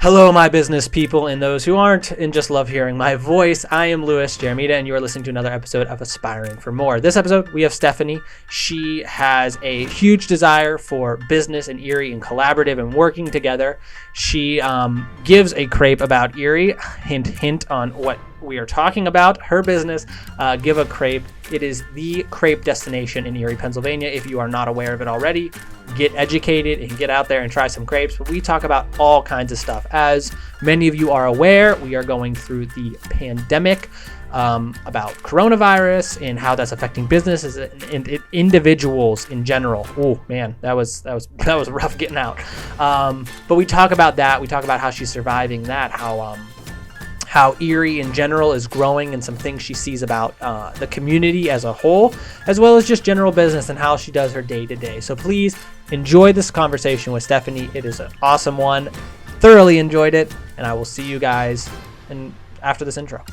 Hello, my business people and those who aren't and just love hearing my voice. I am Louis Geramita, and you are listening to another episode of Aspiring for More. This episode, we have Stephani. She has a huge desire for business and Erie and collaborative and working together. She gives a crepe about Erie. Hint on what we are talking about. Her business, Give a Crepe. It is the crepe destination in Erie, Pennsylvania. If you are not aware of it already, get educated and get out there and try some crepes. But we talk about all kinds of stuff. As many of you are aware, we are going through the pandemic, about coronavirus and how that's affecting businesses and individuals in general. Oh man, that was rough getting out. But we talk about that. We talk about how she's surviving that, how Erie in general is growing and some things she sees about the community as a whole, as well as just general business and how she does her day-to-day. So please enjoy this conversation with Stephani. It is an awesome one. Thoroughly enjoyed it, and I will see you guys after this intro.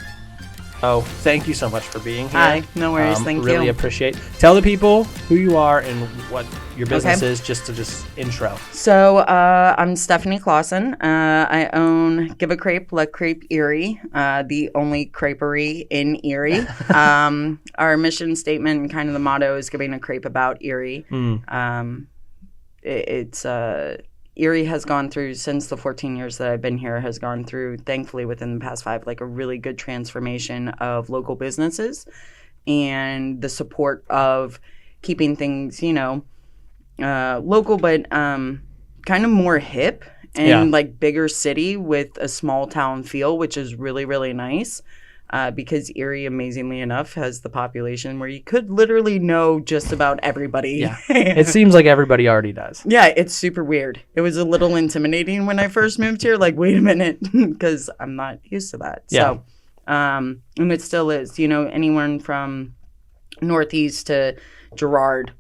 Oh, thank you so much for being here. Hi, no worries, thank you. Really appreciate. Tell the people who you are and what your business is, just intro. So I'm Stephani Klassen. I own Give a Crepe, A Crepe Erie, the only CrepErie in Erie. Our mission statement and kind of the motto is giving a crepe about Erie. Erie has gone through, since the 14 years that I've been here, has gone through, thankfully within the past 5, like a really good transformation of local businesses and the support of keeping things, local, but kind of more hip and like bigger city with a small town feel, which is really, really nice. Because Erie, amazingly enough, has the population where you could literally know just about everybody. Yeah. It seems like everybody already does. Yeah, it's super weird. It was a little intimidating when I first moved here. Like, wait a minute, because I'm not used to that. Yeah. So, and it still is. Anyone from Northeast to Girard,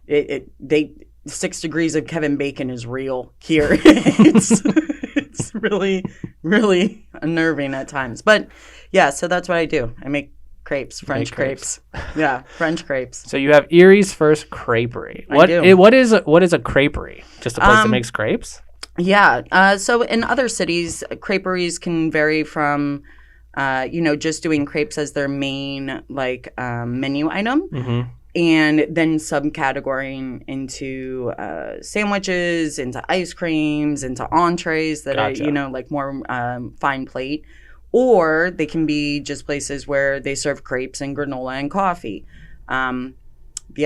6 degrees of Kevin Bacon is real here. It's really, really unnerving at times. But yeah, so that's what I do. I make crepes, French crepes. Yeah, French crepes. So you have Erie's first CrepErie. What is a CrepErie? Just a place that makes crepes? Yeah. So in other cities, CrepEries can vary from, just doing crepes as their main menu item. Mm-hmm. And then subcategorizing into sandwiches, into ice creams, into entrees that are, more fine plate. Or they can be just places where they serve crepes and granola and coffee. The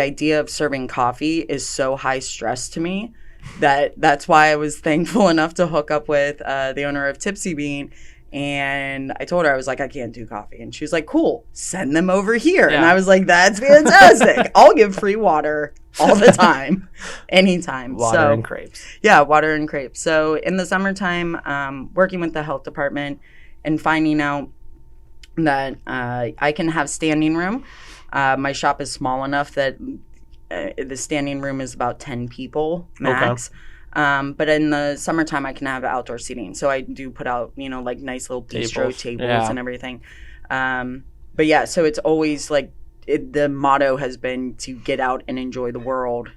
idea of serving coffee is so high stress to me that's why I was thankful enough to hook up with the owner of Tipsy Bean. And I told her, I was like, I can't do coffee. And she was like, cool, send them over here. Yeah. And I was like, that's fantastic. I'll give free water all the time, anytime. Water and crepes. Yeah, water and crepes. So in the summertime, working with the health department and finding out that I can have standing room. My shop is small enough that the standing room is about 10 people max. Okay. But in the summertime, I can have outdoor seating. So I do put out, nice little bistro tables and everything. But yeah, so it's always the motto has been to get out and enjoy the world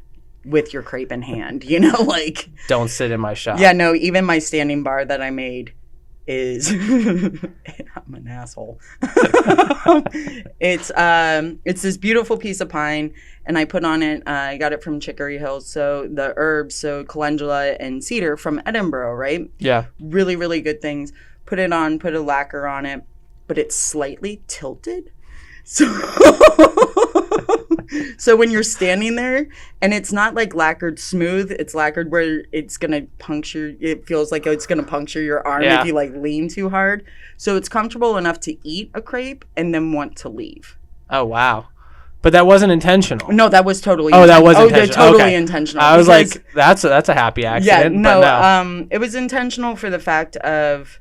with your crepe in hand, Don't sit in my shop. Yeah, no, even my standing bar that I made is I'm an asshole. It's this beautiful piece of pine, and I put on it. I got it from Chicory Hills. So the herbs, so calendula and cedar from Edinburgh, right? Yeah. Really, really good things. Put it on. Put a lacquer on it, but it's slightly tilted. So when you're standing there, and it's not lacquered smooth, it's lacquered where it's going to puncture, it feels like it's going to puncture your arm if you lean too hard. So it's comfortable enough to eat a crepe and then want to leave. Oh, wow. But that wasn't intentional. No, that was totally that was intentional. Totally intentional. I was like, that's a happy accident. Yeah, no. It was intentional for the fact of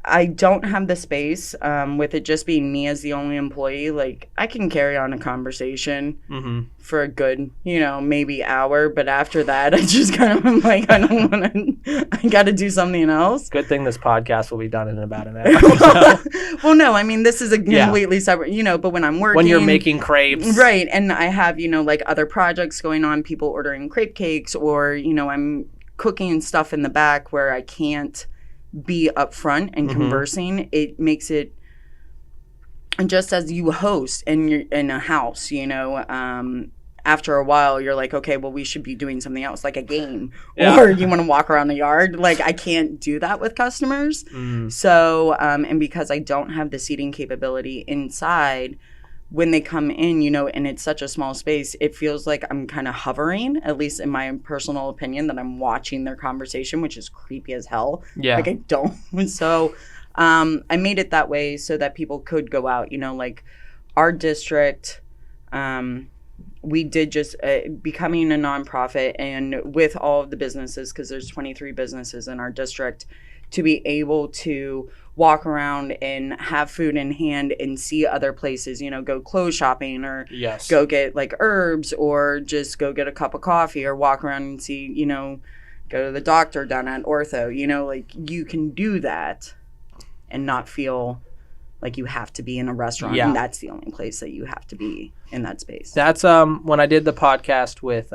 I don't have the space with it just being me as the only employee. I can carry on a conversation for a good, maybe hour. But after that, I just kind of am like, I don't want to, I got to do something else. Good thing this podcast will be done in about an hour. Well, no, I mean, this is a completely separate, but when I'm working. When you're making crepes. Right. And I have, other projects going on, people ordering crepe cakes or, I'm cooking stuff in the back where I can't be up front and conversing, it makes it, and just as you host and you're in a house, you know, after a while you're like, okay, well, we should be doing something else, like a game, or you want to walk around the yard. Like, I can't do that with customers. So, and because I don't have the seating capability inside, when they come in, you know, and it's such a small space, it feels like I'm kind of hovering, at least in my personal opinion, that I'm watching their conversation, which is creepy as hell. Yeah. Like, I don't. So I made it that way so that people could go out, you know, like our district, we did just becoming a nonprofit, and with all of the businesses, because there's 23 businesses in our district, to be able to walk around and have food in hand and see other places, you know, go clothes shopping or go get like herbs, or just go get a cup of coffee, or walk around and see, you know, go to the doctor down at Ortho, you know, like you can do that and not feel like you have to be in a restaurant and that's the only place that you have to be in that space. That's when I did the podcast with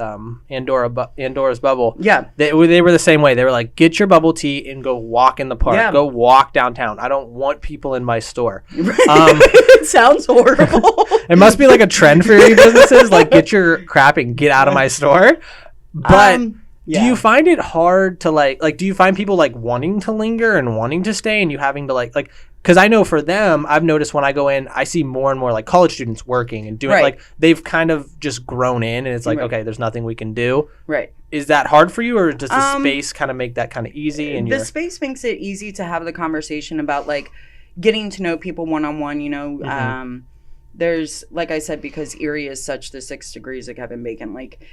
Andora's Bubble. Yeah. They were the same way. They were like, get your bubble tea and go walk in the park. Yeah. Go walk downtown. I don't want people in my store. It sounds horrible. It must be like a trend for your businesses. Like, get your crap and get out of my store. But do you find it hard to like do you find people like wanting to linger and wanting to stay, and you having to like because I know for them, I've noticed when I go in, I see more and more like college students working and doing like they've kind of just grown in, and it's like, okay, there's nothing we can do. Right. Is that hard for you, or does the space kind of make that kind of easy? And the space makes it easy to have the conversation about like getting to know people one-on-one, you know. There's, like I said, because Erie is such the 6 degrees of Kevin Bacon, like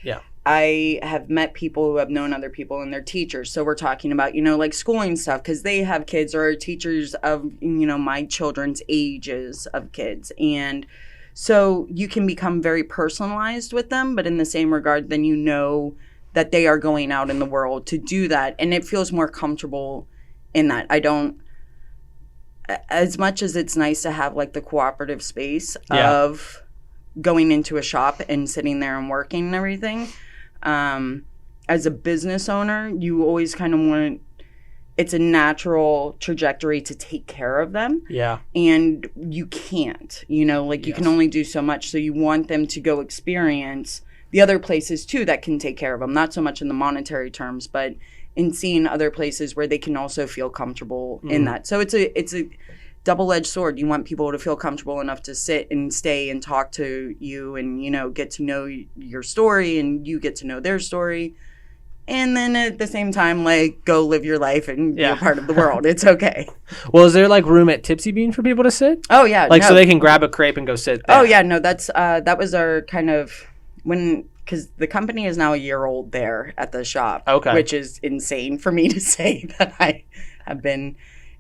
I have met people who have known other people and they're teachers. So we're talking about, you know, like schooling stuff, because they have kids or are teachers of, you know, my children's ages of kids. And so you can become very personalized with them, but in the same regard, then you know that they are going out in the world to do that. And it feels more comfortable in that. I don't, as much as it's nice to have like the cooperative space of going into a shop and sitting there and working and everything, as a business owner, you always kind of want, it's a natural trajectory to take care of them. Yeah. And you can't, you know, like you can only do so much. So you want them to go experience the other places too that can take care of them, not so much in the monetary terms, but in seeing other places where they can also feel comfortable in that. So it's a double-edged sword. You want people to feel comfortable enough to sit and stay and talk to you and, you know, get to know your story, and you get to know their story. And then at the same time, like, go live your life and be a part of the world. It's okay. Well, is there like room at Tipsy Bean for people to sit? Oh, yeah. Like, so they can grab a crepe and go sit there? Oh, yeah. No, that's that was our kind of because the company is now a year old there at the shop, which is insane for me to say that I have been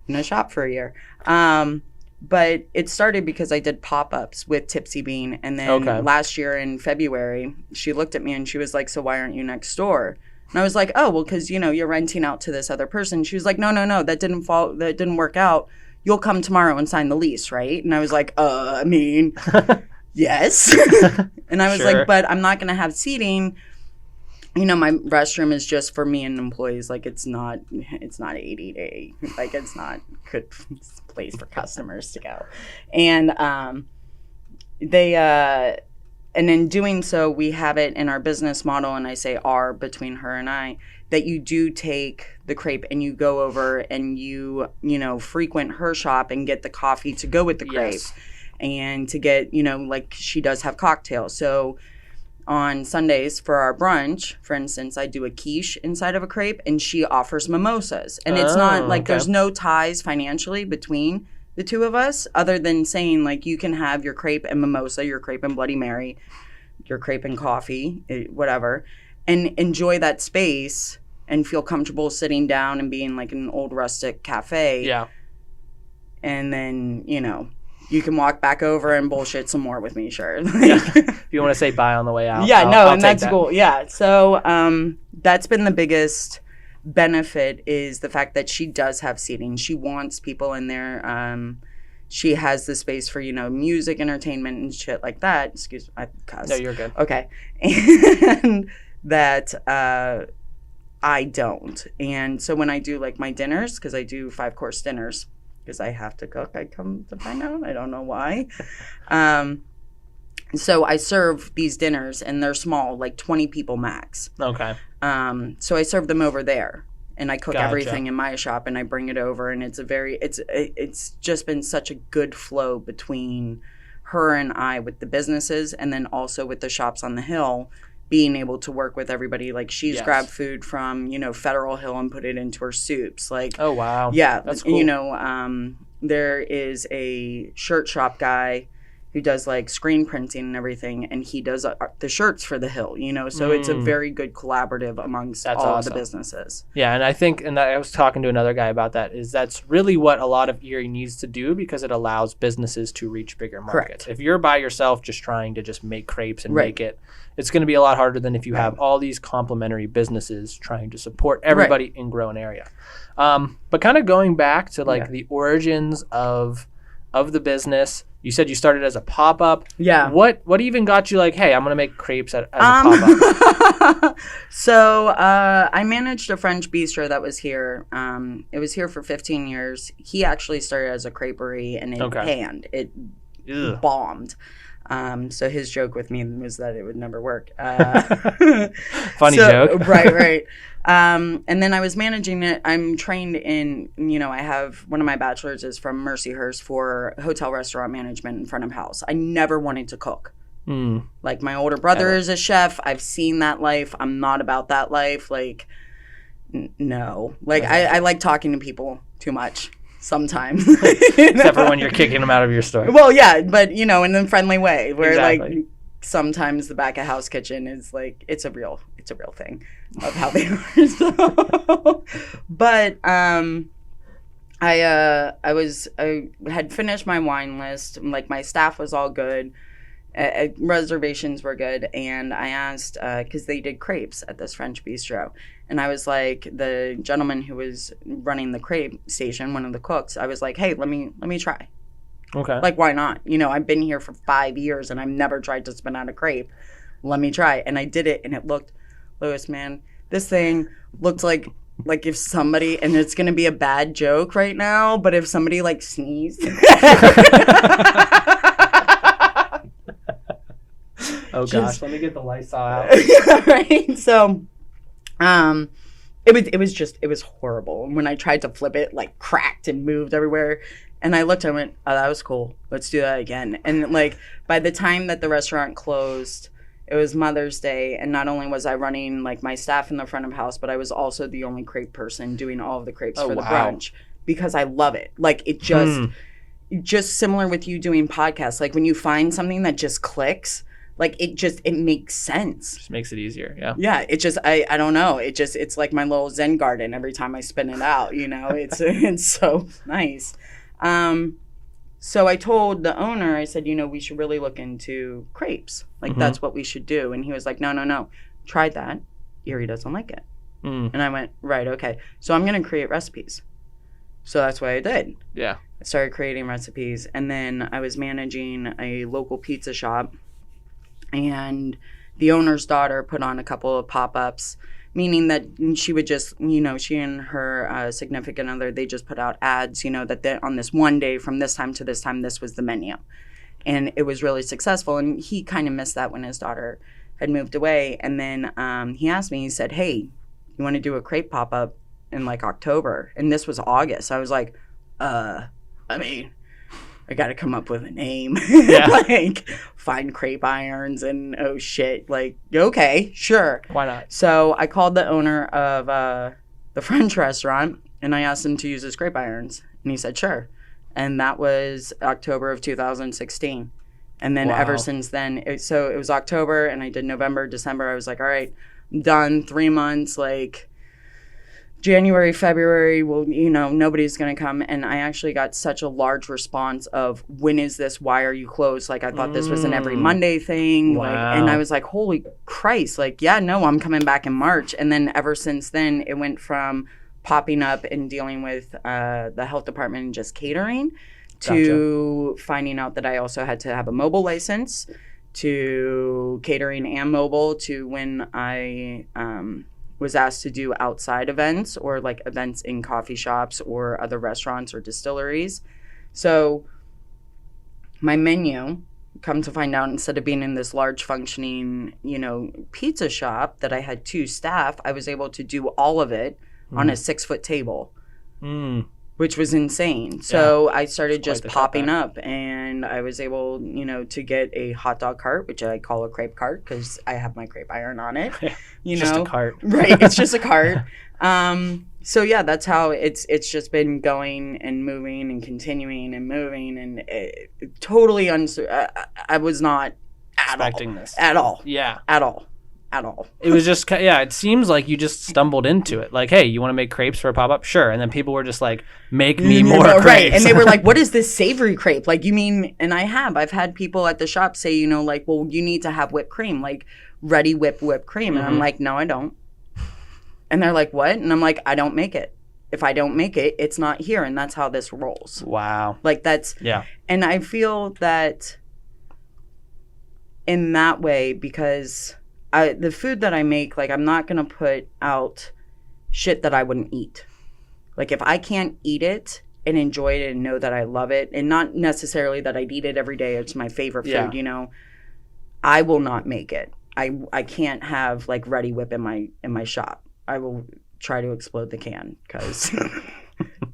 in a shop for a year. But it started because I did pop-ups with Tipsy Bean. And then last year in February, she looked at me and she was like, so why aren't you next door? And I was like, oh, well, because, you know, you're renting out to this other person. She was like, no, that didn't work out. You'll come tomorrow and sign the lease, right? And I was like, I mean... Yes. And I was like, but I'm not going to have seating. You know, my restroom is just for me and employees. Like, it's not 80-day. Like, it's not a good place for customers to go. And and in doing so, we have it in our business model, and I say "our" between her and I, that you do take the crepe and you go over and you know, frequent her shop and get the coffee to go with the crepe. And to get, you know, like she does have cocktails. So on Sundays for our brunch, for instance, I do a quiche inside of a crepe, and she offers mimosas. And it's not like there's no ties financially between the two of us, other than saying like you can have your crepe and mimosa, your crepe and Bloody Mary, your crepe and coffee, whatever, and enjoy that space and feel comfortable sitting down and being like an old rustic cafe. Yeah. And then, you know, you can walk back over and bullshit some more with me, sure. If you want to say bye on the way out. Yeah, I'll that's cool. Yeah. So that's been the biggest benefit, is the fact that she does have seating. She wants people in there. She has the space for, you know, music, entertainment, and shit like that. Excuse me, I cuss. No, you're good. Okay. And that I don't. And so when I do like my dinners, because I do 5-course dinners, because I have to cook, I come to find out. I don't know why. So I serve these dinners, and they're small, like 20 people max. Okay. So I serve them over there, and I cook Gotcha. everything in my shop, and I bring it over, and it's just been such a good flow between her and I with the businesses, and then also with the shops on the hill, being able to work with everybody. Like she's Yes. grabbed food from, Federal Hill and put it into her soups. Like, Oh, wow. yeah, That's cool. There is a shirt shop guy who does like screen printing and everything, and he does the shirts for the hill, so it's a very good collaborative amongst That's all awesome. the businesses. Yeah, and I think, and I was talking to another guy about that, is that's really what a lot of Erie needs to do, because it allows businesses to reach bigger markets. Correct. If you're by yourself just trying to just make crepes and Right. make it, it's going to be a lot harder than if you have all these complementary businesses trying to support everybody in grow an area. But kind of going back to like the origins of the business, you said you started as a pop-up. Yeah. What even got you like, hey, I'm going to make crepes as a pop-up? So I managed a French bistro that was here. It was here for 15 years. He actually started as a CrepErie, and it panned. It bombed. So his joke with me was that it would never work. Funny joke. Right. And then I was managing it. I'm trained in, I have one of my bachelors is from Mercyhurst for hotel restaurant management in front of house. I never wanted to cook. Like my older brother is a chef. I've seen that life. I'm not about that life. Like, no. Like I like talking to people too much sometimes. Except for when you're kicking them out of your store. Well, yeah, but in a friendly way where Exactly. like sometimes the back of house kitchen is like it's a real thing of how they are. So, but I had finished my wine list. Like my staff was all good. Reservations were good, and I asked because they did crepes at this French bistro, and I was like, the gentleman who was running the crepe station, one of the cooks, I was like, hey, let me try. Okay. Like, why not? I've been here for 5 years and I've never tried to spin out a crepe. Let me try. And I did it, and it looked, Louis, man, this thing looked like if somebody, and it's gonna be a bad joke right now, but if somebody like sneezed. Oh gosh, let me get the Lysol out. Right. So, it was horrible. And when I tried to flip it, like cracked and moved everywhere. And I looked and went, oh, that was cool. Let's do that again. And like by the time that the restaurant closed, it was Mother's Day. And not only was I running like my staff in the front of house, but I was also the only crepe person doing all of the crepes for the brunch, because I love it. Like it just similar with you doing podcasts. Like when you find something that just clicks, like it makes sense. Just makes it easier. Yeah. Yeah. It just, I don't know. It's like my little Zen garden every time I spin it out, it's so nice. So I told the owner, I said, we should really look into crepes. Like that's what we should do. And he was like, no. Tried that. Erie doesn't like it. And I went, right. Okay. So I'm going to create recipes. So that's what I did. Yeah. I started creating recipes, and then I was managing a local pizza shop, and the owner's daughter put on a couple of pop-ups, meaning that she would just, she and her significant other, they just put out ads, that on this one day from this time to this time, this was the menu. And it was really successful. And he kind of missed that when his daughter had moved away. And then he asked me, he said, hey, you want to do a crepe pop-up in like October? And this was August. I was like, I got to come up with a name. Yeah. Like, find crepe irons and, oh, shit. Like, okay, sure. Why not? So I called the owner of the French restaurant, and I asked him to use his crepe irons. And he said, sure. And that was October of 2016. And then ever since then, it was October, and I did November, December. I was like, all right, I'm done. 3 months, like January, February, well, nobody's going to come. And I actually got such a large response of, when is this? Why are you closed? Like, I thought this was an every Monday thing. Wow. Like, and I was like, holy Christ. Like, yeah, no, I'm coming back in March. And then ever since then, it went from popping up and dealing with the health department and just catering to finding out that I also had to have a mobile license, to catering and mobile, to when I was asked to do outside events or like events in coffee shops or other restaurants or distilleries. So my menu, come to find out, instead of being in this large functioning, pizza shop that I had 2 staff, I was able to do all of it on a 6-foot table, which was insane. So I started just popping up, and I was able, to get a hot dog cart, which I call a crepe cart because I have my crepe iron on it. Just a cart. Right. It's just a cart. So yeah, that's how it's just been going and moving and continuing and moving, and totally I was not expecting this at all. Yeah, at all. It was just it seems like you just stumbled into it. Like, hey, you want to make crepes for a pop up? Sure. And then people were just like, make me more crepes. Right. And they were like, what is this savory crepe? Like, you mean? And I've had people at the shop say, like, well, you need to have whipped cream, like ready whipped cream. And I'm like, no, I don't. And they're like, what? And I'm like, I don't make it. If I don't make it, it's not here. And that's how this rolls. Wow. Like, that's... Yeah. And I feel that in that way, because the food that I make, like, I'm not going to put out shit that I wouldn't eat. Like, if I can't eat it and enjoy it and know that I love it, and not necessarily that I'd eat it every day, it's my favorite food, I will not make it. I can't have, like, ready whip in my shop. I will try to explode the can because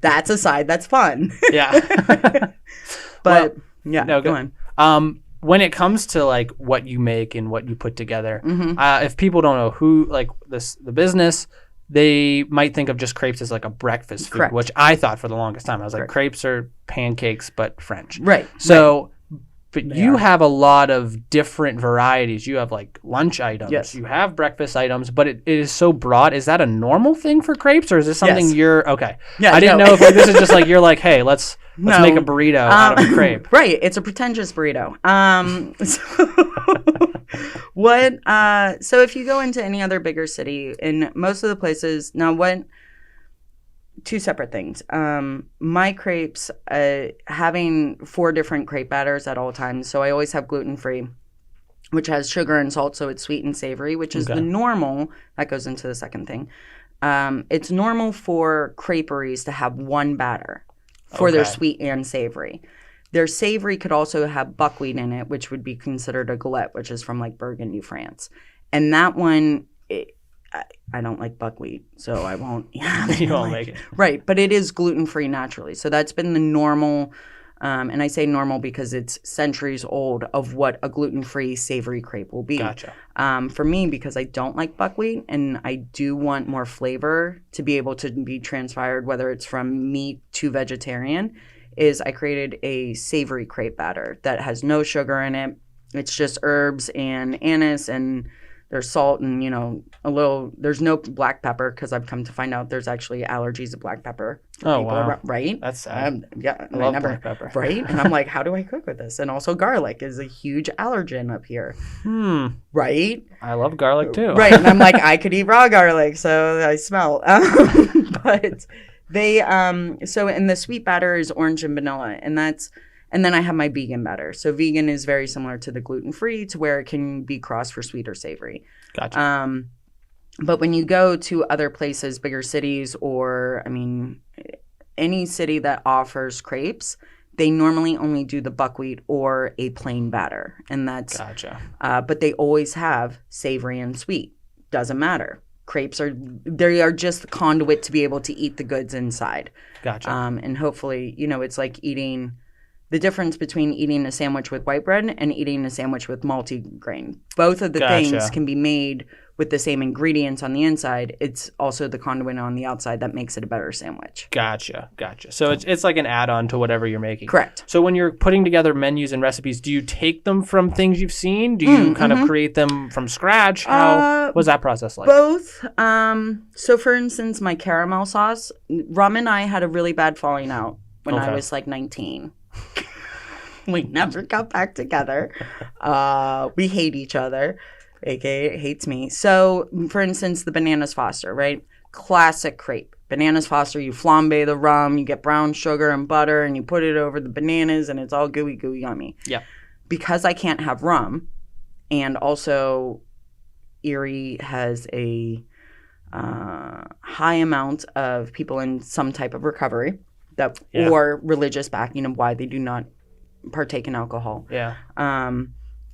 that's a side that's fun. Yeah. But go on. When it comes to like what you make and what you put together, if people don't know who like the business, they might think of just crepes as like a breakfast food, which I thought for the longest time. I was like, crepes are pancakes but French. Right. So but you have a lot of different varieties. You have like lunch items. Yes. You have breakfast items, but it is so broad. Is that a normal thing for crepes, or is this something you're okay? Yeah, I didn't know if like this is just like you're like, hey, let's make a burrito out of a crepe. Right. It's a pretentious burrito. So if you go into any other bigger city, in most of the places, two separate things. My crepes, having 4 different crepe batters at all times. So I always have gluten-free, which has sugar and salt, so it's sweet and savory, which is the normal. That goes into the second thing. It's normal for CrepEries to have 1 batter for their sweet and savory. Their savory could also have buckwheat in it, which would be considered a galette, which is from like Burgundy, France. And that one... I don't like buckwheat, so I won't. You won't make it. Right, but it is gluten-free naturally. So that's been the normal, and I say normal because it's centuries old of what a gluten-free savory crepe will be. Gotcha. For me, because I don't like buckwheat and I do want more flavor to be able to be transpired, whether it's from meat to vegetarian, is I created a savory crepe batter that has no sugar in it. It's just herbs and anise and... There's salt and, a little, there's no black pepper because I've come to find out there's actually allergies of black pepper. Oh, wow. Right? That's sad. Yeah. I love black pepper. Right? And I'm like, how do I cook with this? And also garlic is a huge allergen up here. Right? I love garlic too. Right. And I'm like, I could eat raw garlic, so I smell. But they, so, and the sweet batter is orange and vanilla. And then I have my vegan batter. So vegan is very similar to the gluten-free, to where it can be crossed for sweet or savory. Gotcha. But when you go to other places, bigger cities, or, any city that offers crepes, they normally only do the buckwheat or a plain batter. And that's... Gotcha. But they always have savory and sweet. Doesn't matter. Crepes they are just the conduit to be able to eat the goods inside. Gotcha. And hopefully, it's like eating... The difference between eating a sandwich with white bread and eating a sandwich with multigrain. Both of the things can be made with the same ingredients on the inside. It's also the conduit on the outside that makes it a better sandwich. Gotcha. So it's like an add-on to whatever you're making. Correct. So when you're putting together menus and recipes, do you take them from things you've seen? Do you kind of create them from scratch? What's that process like? Both. So for instance, my caramel sauce, Rum and I had a really bad falling out when I was like 19. We never got back together. We hate each other. AKA hates me. So, for instance, the bananas Foster, right? Classic crepe. Bananas Foster, you flambe the rum, you get brown sugar and butter, and you put it over the bananas, and it's all gooey, yummy. Yeah. Because I can't have rum, and also Erie has a high amount of people in some type of recovery Yeah. or religious backing of why they do not partake in alcohol. Yeah.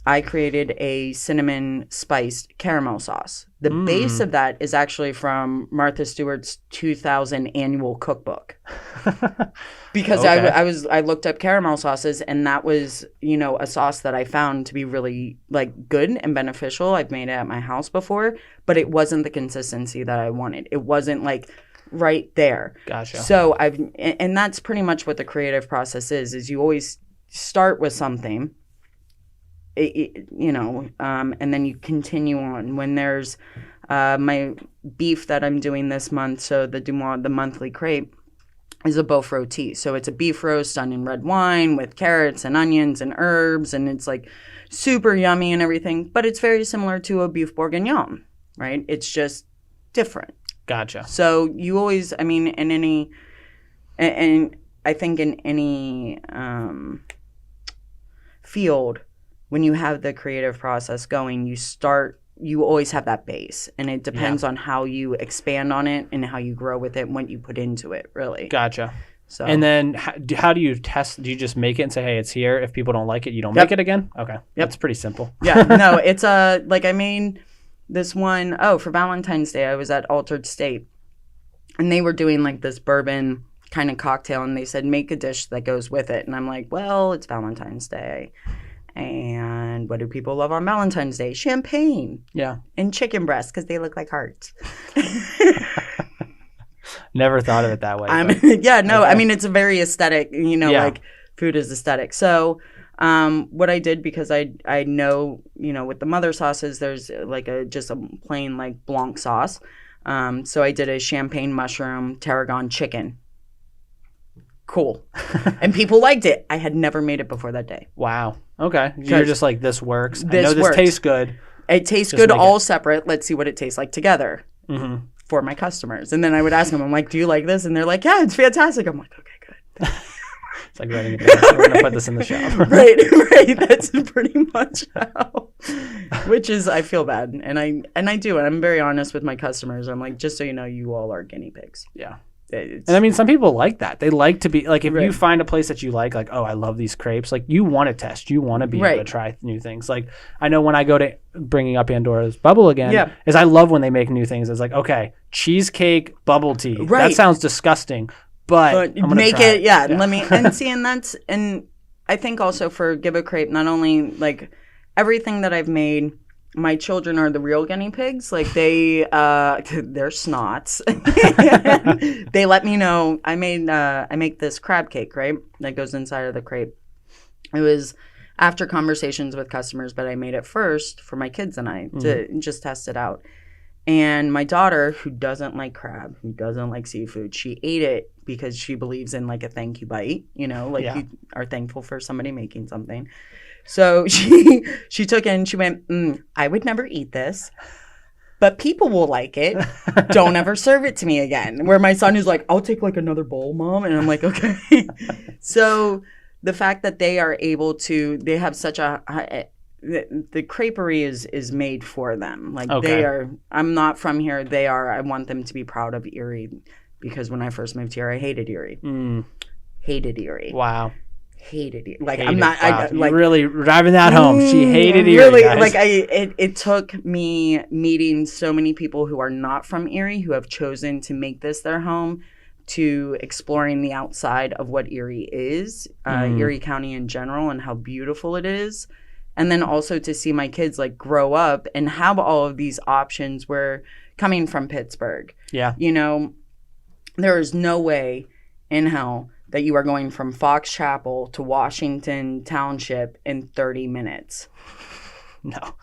I created a cinnamon spiced caramel sauce. The base of that is actually from Martha Stewart's 2000 annual cookbook. Because I looked up caramel sauces, and that was, you know, a sauce that I found to be really like good and beneficial. I've made it at my house before, but it wasn't the consistency that I wanted. It wasn't like right there. Gotcha. So and that's pretty much what the creative process is you always start with something. You know, and then you continue on. When there's my beef that I'm doing this month, so the monthly crepe is a beef rôti. So it's a beef roast done in red wine with carrots and onions and herbs, and it's like super yummy and everything. But it's very similar to a beef bourguignon, right? It's just different. Gotcha. So you always, I mean, in any, and I think in any field, when you have the creative process going, you always have that base, and it depends on how you expand on it and how you grow with it and what you put into it, really. Gotcha. So, and then how do you test? Do you just make it and say, hey, it's here? If people don't like it, you don't make it again? Okay. Yep. That's pretty simple. Yeah. No, it's like I made this one, for Valentine's Day, I was at Altered State, and they were doing like this bourbon kind of cocktail, and they said, make a dish that goes with it. And I'm like, well, it's Valentine's Day. And what do people love on Valentine's Day? Champagne. Yeah. And chicken breasts, because they look like hearts. Never thought of it that way. Yeah, no, okay. I mean, it's a very aesthetic, you know, like food is aesthetic. So what I did, because I know, you know, with the mother sauces, there's like just a plain like blanc sauce. So I did a champagne mushroom tarragon chicken. Cool. And people liked it. I had never made it before that day. Wow. Okay. You're just like, this works. I know this works. tastes good. It tastes good all separate. Let's see what it tastes like together for my customers. And then I would ask them, I'm like, do you like this? And they're like, yeah, it's fantastic. I'm like, okay, good. It's like writing it down. We're going to put this in the shop. Right. That's pretty much how. Which is, I feel bad. And I do. And I'm very honest with my customers. I'm like, just so you know, you all are guinea pigs. Yeah. And I mean, some people like that. They like to be like, if you find a place that you like, oh, I love these crepes. Like, you want to test. You want to be able to try new things. Like, I know when I go to bringing up Pandora's Bubble again, is I love when they make new things. It's like, okay, cheesecake bubble tea. Right. That sounds disgusting, but I'm gonna make try it. Yeah. Let me and see. And I think also for Give a Crepe, not only like everything that I've made. My children are the real guinea pigs. Like they're snots. They let me know. I make this crab cake, right? That goes inside of the crepe. It was after conversations with customers, but I made it first for my kids and I to just test it out. And my daughter, who doesn't like crab, who doesn't like seafood, she ate it because she believes in like a thank you bite, you know, like you are thankful for somebody making something. So she took it and she went, I would never eat this, but people will like it. Don't ever serve it to me again. Where my son is like, I'll take like another bowl, Mom. And I'm like, okay. So the fact that they are able to, they have such a the CrepErie is made for them. Like they are, I'm not from here. They are, I want them to be proud of Erie, because when I first moved here, I hated Erie. Hated Erie. Wow. Hated Erie. Like, hated. I'm not, wow. I like really driving that home. She hated Erie. Really, guys. like it took me meeting so many people who are not from Erie, who have chosen to make this their home, to exploring the outside of what Erie is, Erie County in general, and how beautiful it is. And then also to see my kids like grow up and have all of these options. Where coming from Pittsburgh, you know, there is no way in hell that you are going from Fox Chapel to Washington Township in 30 minutes. No.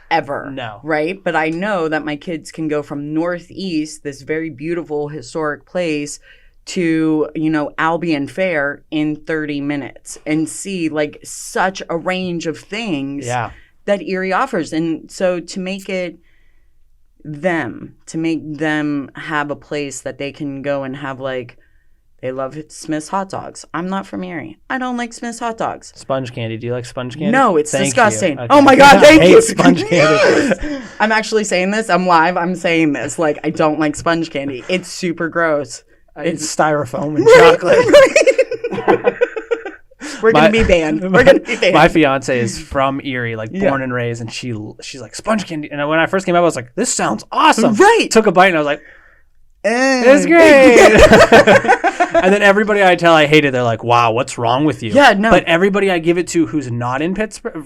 Ever. No. Right? But I know that my kids can go from Northeast, this very beautiful historic place, to, you know, Albion Fair in 30 minutes and see like such a range of things that Erie offers. And so to make them have a place that they can go and have like, They love Smith's hot dogs. I'm not from Erie. I don't like Smith's hot dogs. Sponge candy. Do you like sponge candy? No, it's Thank disgusting. you. Okay. Oh my God, thank I you. hate sponge candy. I'm actually saying this. I'm live. I'm saying this. Like, I don't like sponge candy. It's super gross. It's styrofoam and chocolate. We're going to be banned. My fiance is from Erie, like born and raised, and she's like, sponge candy. And when I first came out, I was like, this sounds awesome. Right. Took a bite and I was like, it's great. And then everybody I tell I hate it, they're like, wow, what's wrong with you? Yeah, no. But everybody I give it to who's not in Pittsburgh,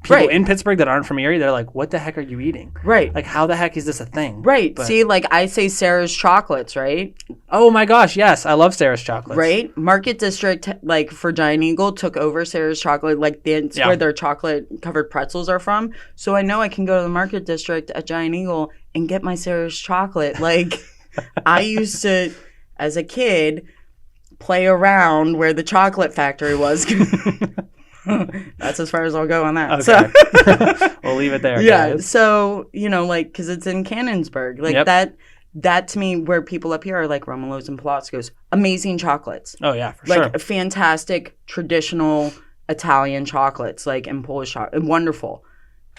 people in Pittsburgh that aren't from Erie, they're like, what the heck are you eating? Right. Like, how the heck is this a thing? Right. But, see, like I say Sarah's chocolates, right? oh my gosh, yes. I love Sarah's chocolates. Right? Market District, like for Giant Eagle, took over Sarah's chocolate. Like that's where their chocolate covered pretzels are from. So I know I can go to the Market District at Giant Eagle and get my Sarah's chocolate. Like I used to, as a kid, play around where the chocolate factory was. That's as far as I'll go on that. Okay. So, we'll leave it there. Yeah. Guys. So, like, because it's in Cannonsburg. Like that to me, where people up here are like Romulo's and Palazzco's, amazing chocolates. Oh, yeah, for like, sure. Fantastic traditional Italian chocolates, like, and Polish chocolate. Wonderful.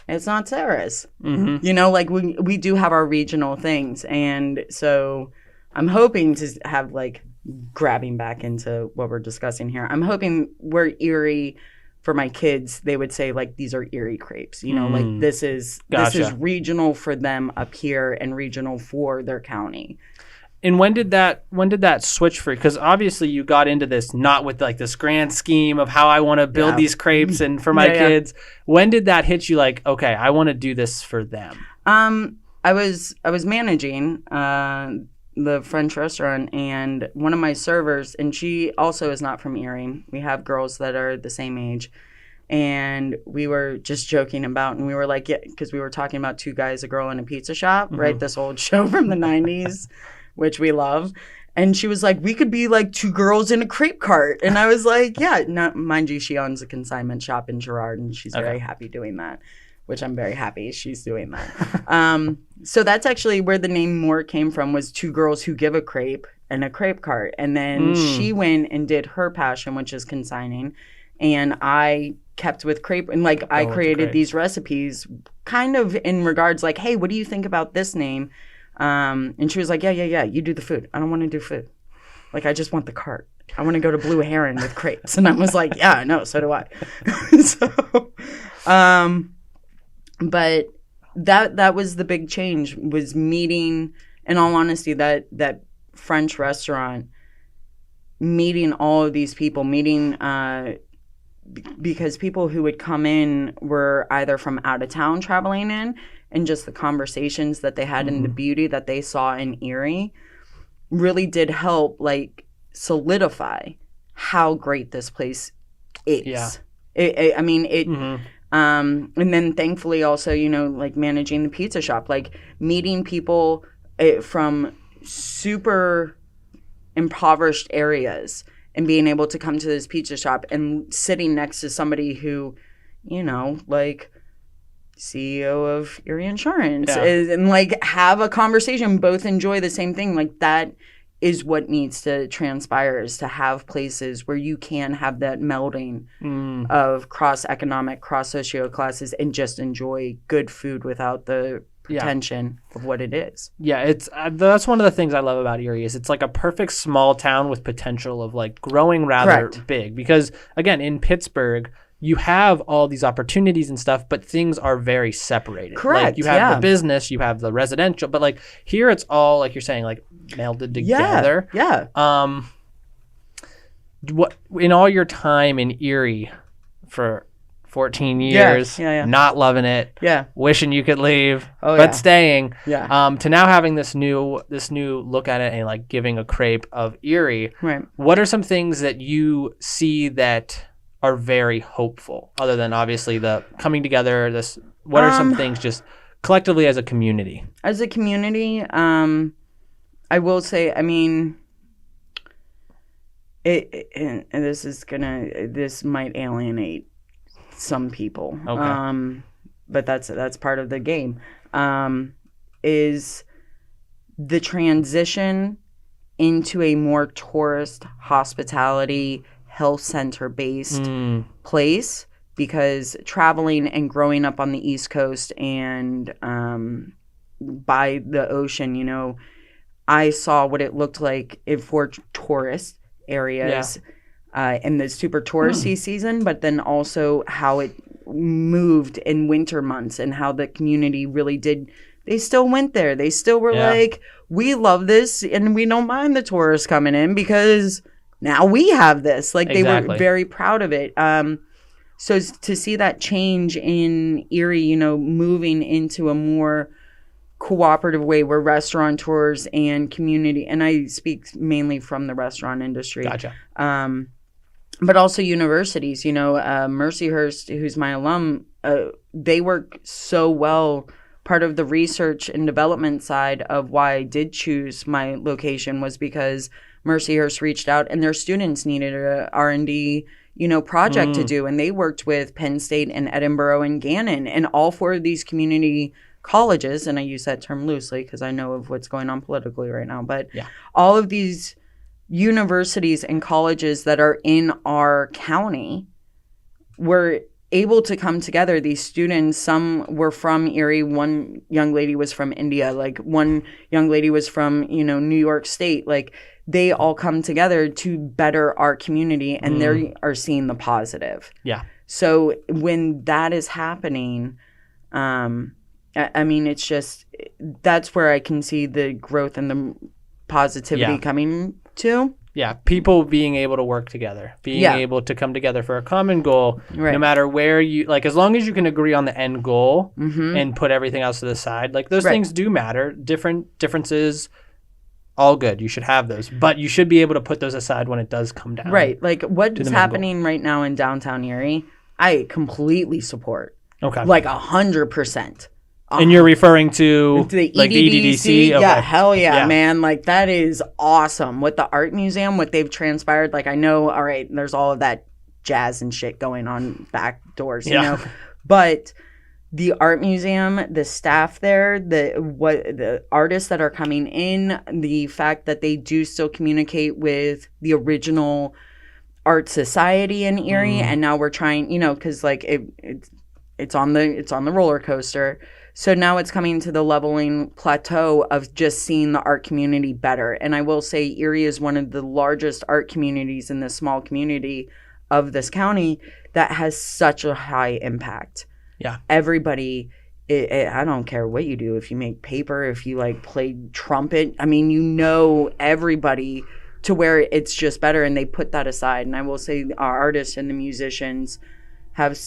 It's not Sarah's. Mm-hmm. Like, we do have our regional things. And so I'm hoping to have, like, grabbing back into what we're discussing here. I'm hoping we're Erie. For my kids, they would say, like, these are Erie crepes. Like this is regional for them up here and regional for their county. And when did that switch for you? Because obviously you got into this not with like this grand scheme of how I want to build these crepes and for my kids. When did that hit you? Like, okay, I want to do this for them. I was managing the French restaurant, and one of my servers, and she also is not from Erie. We have girls that are the same age, and we were just joking about, and we were like, yeah, because we were talking about Two Guys, a Girl, in a Pizza Shop, right? This old show from the 90s, which we love. And she was like, we could be like two girls in a crepe cart. And I was like, yeah, mind you, she owns a consignment shop in Girard, and she's very happy doing that, which I'm very happy she's doing that. So that's actually where the name more came from, was two girls who give a crepe and a crepe cart. And then she went and did her passion, which is consigning. And I kept with crepe. And like I created these recipes kind of in regards like, hey, what do you think about this name? And she was like, yeah, you do the food. I don't want to do food. Like, I just want the cart. I want to go to Blue Heron with crepes. And I was like, yeah, I know, so do I. But that was the big change, was meeting, in all honesty, that French restaurant, meeting all of these people, because people who would come in were either from out of town traveling in, and just the conversations that they had and the beauty that they saw in Erie really did help, like, solidify how great this place is. Yeah. And then thankfully also, like managing the pizza shop, like meeting people from super impoverished areas and being able to come to this pizza shop and sitting next to somebody who, like CEO of Erie Insurance and like have a conversation, both enjoy the same thing. Like that is what needs to transpire, is to have places where you can have that melding of cross-economic, cross-socio classes and just enjoy good food without the pretension of what it is. Yeah, it's that's one of the things I love about Erie, is it's like a perfect small town with potential of like growing rather big. Because again, in Pittsburgh, you have all these opportunities and stuff, but things are very separated. Correct. Like you have the business, you have the residential, but like here it's all, like you're saying, like melded together. Yeah. What in all your time in Erie for 14 years, not loving it, wishing you could leave, but staying, to now having this new look at it and like giving a crepe of Erie. Right. What are some things that you see that are very hopeful, other than obviously the coming together? What are some things just collectively as a community? As a community, I will say, I mean, this might alienate some people. Okay. But that's part of the game. Is the transition into a more tourist hospitality health center based place, because traveling and growing up on the East Coast and by the ocean, you know, I saw what it looked like for tourist areas in the super touristy season, but then also how it moved in winter months and how the community really did. They still went there. They still were like, we love this and we don't mind the tourists coming in because now we have this. Like, they were very proud of it. So to see that change in Erie, you know, moving into a more cooperative way where restaurateurs and community, and I speak mainly from the restaurant industry. Gotcha. But also universities, you know, Mercyhurst, who's my alum, they work so well. Part of the research and development side of why I did choose my location was because Mercyhurst reached out and their students needed a R&D, you know, project to do. And they worked with Penn State and Edinburgh and Gannon, and all 4 of these community colleges, and I use that term loosely because I know of what's going on politically right now, but all of these universities and colleges that are in our county were able to come together. These students, some were from Erie. One young lady was from India. Like, one young lady was from, you know, New York State. Like, they all come together to better our community, and they are seeing the positive. Yeah. So when that is happening, I mean, it's just, that's where I can see the growth and the positivity coming to. Yeah, people being able to work together, being able to come together for a common goal, no matter where you, like, as long as you can agree on the end goal and put everything else to the side, like, those things do matter. Differences, all good. You should have those, but you should be able to put those aside when it does come down. Right, like what's happening right now in downtown Erie, I completely support. Okay. Like 100%. And you're referring to the like the EDDC? Okay. Yeah, hell yeah, man. Like, that is awesome. With the art museum, what they've transpired, like, I know, all right, there's all of that jazz and shit going on back doors, you know? But the art museum, the staff there, the artists that are coming in, the fact that they do still communicate with the original art society in Erie, and now we're trying, you know, because like it's on the roller coaster. So now it's coming to the leveling plateau of just seeing the art community better. And I will say Erie is one of the largest art communities in this small community of this county that has such a high impact. Yeah. Everybody, I don't care what you do. If you make paper, if you like play trumpet, I mean, you know, everybody to where it's just better, and they put that aside. And I will say our artists and the musicians have,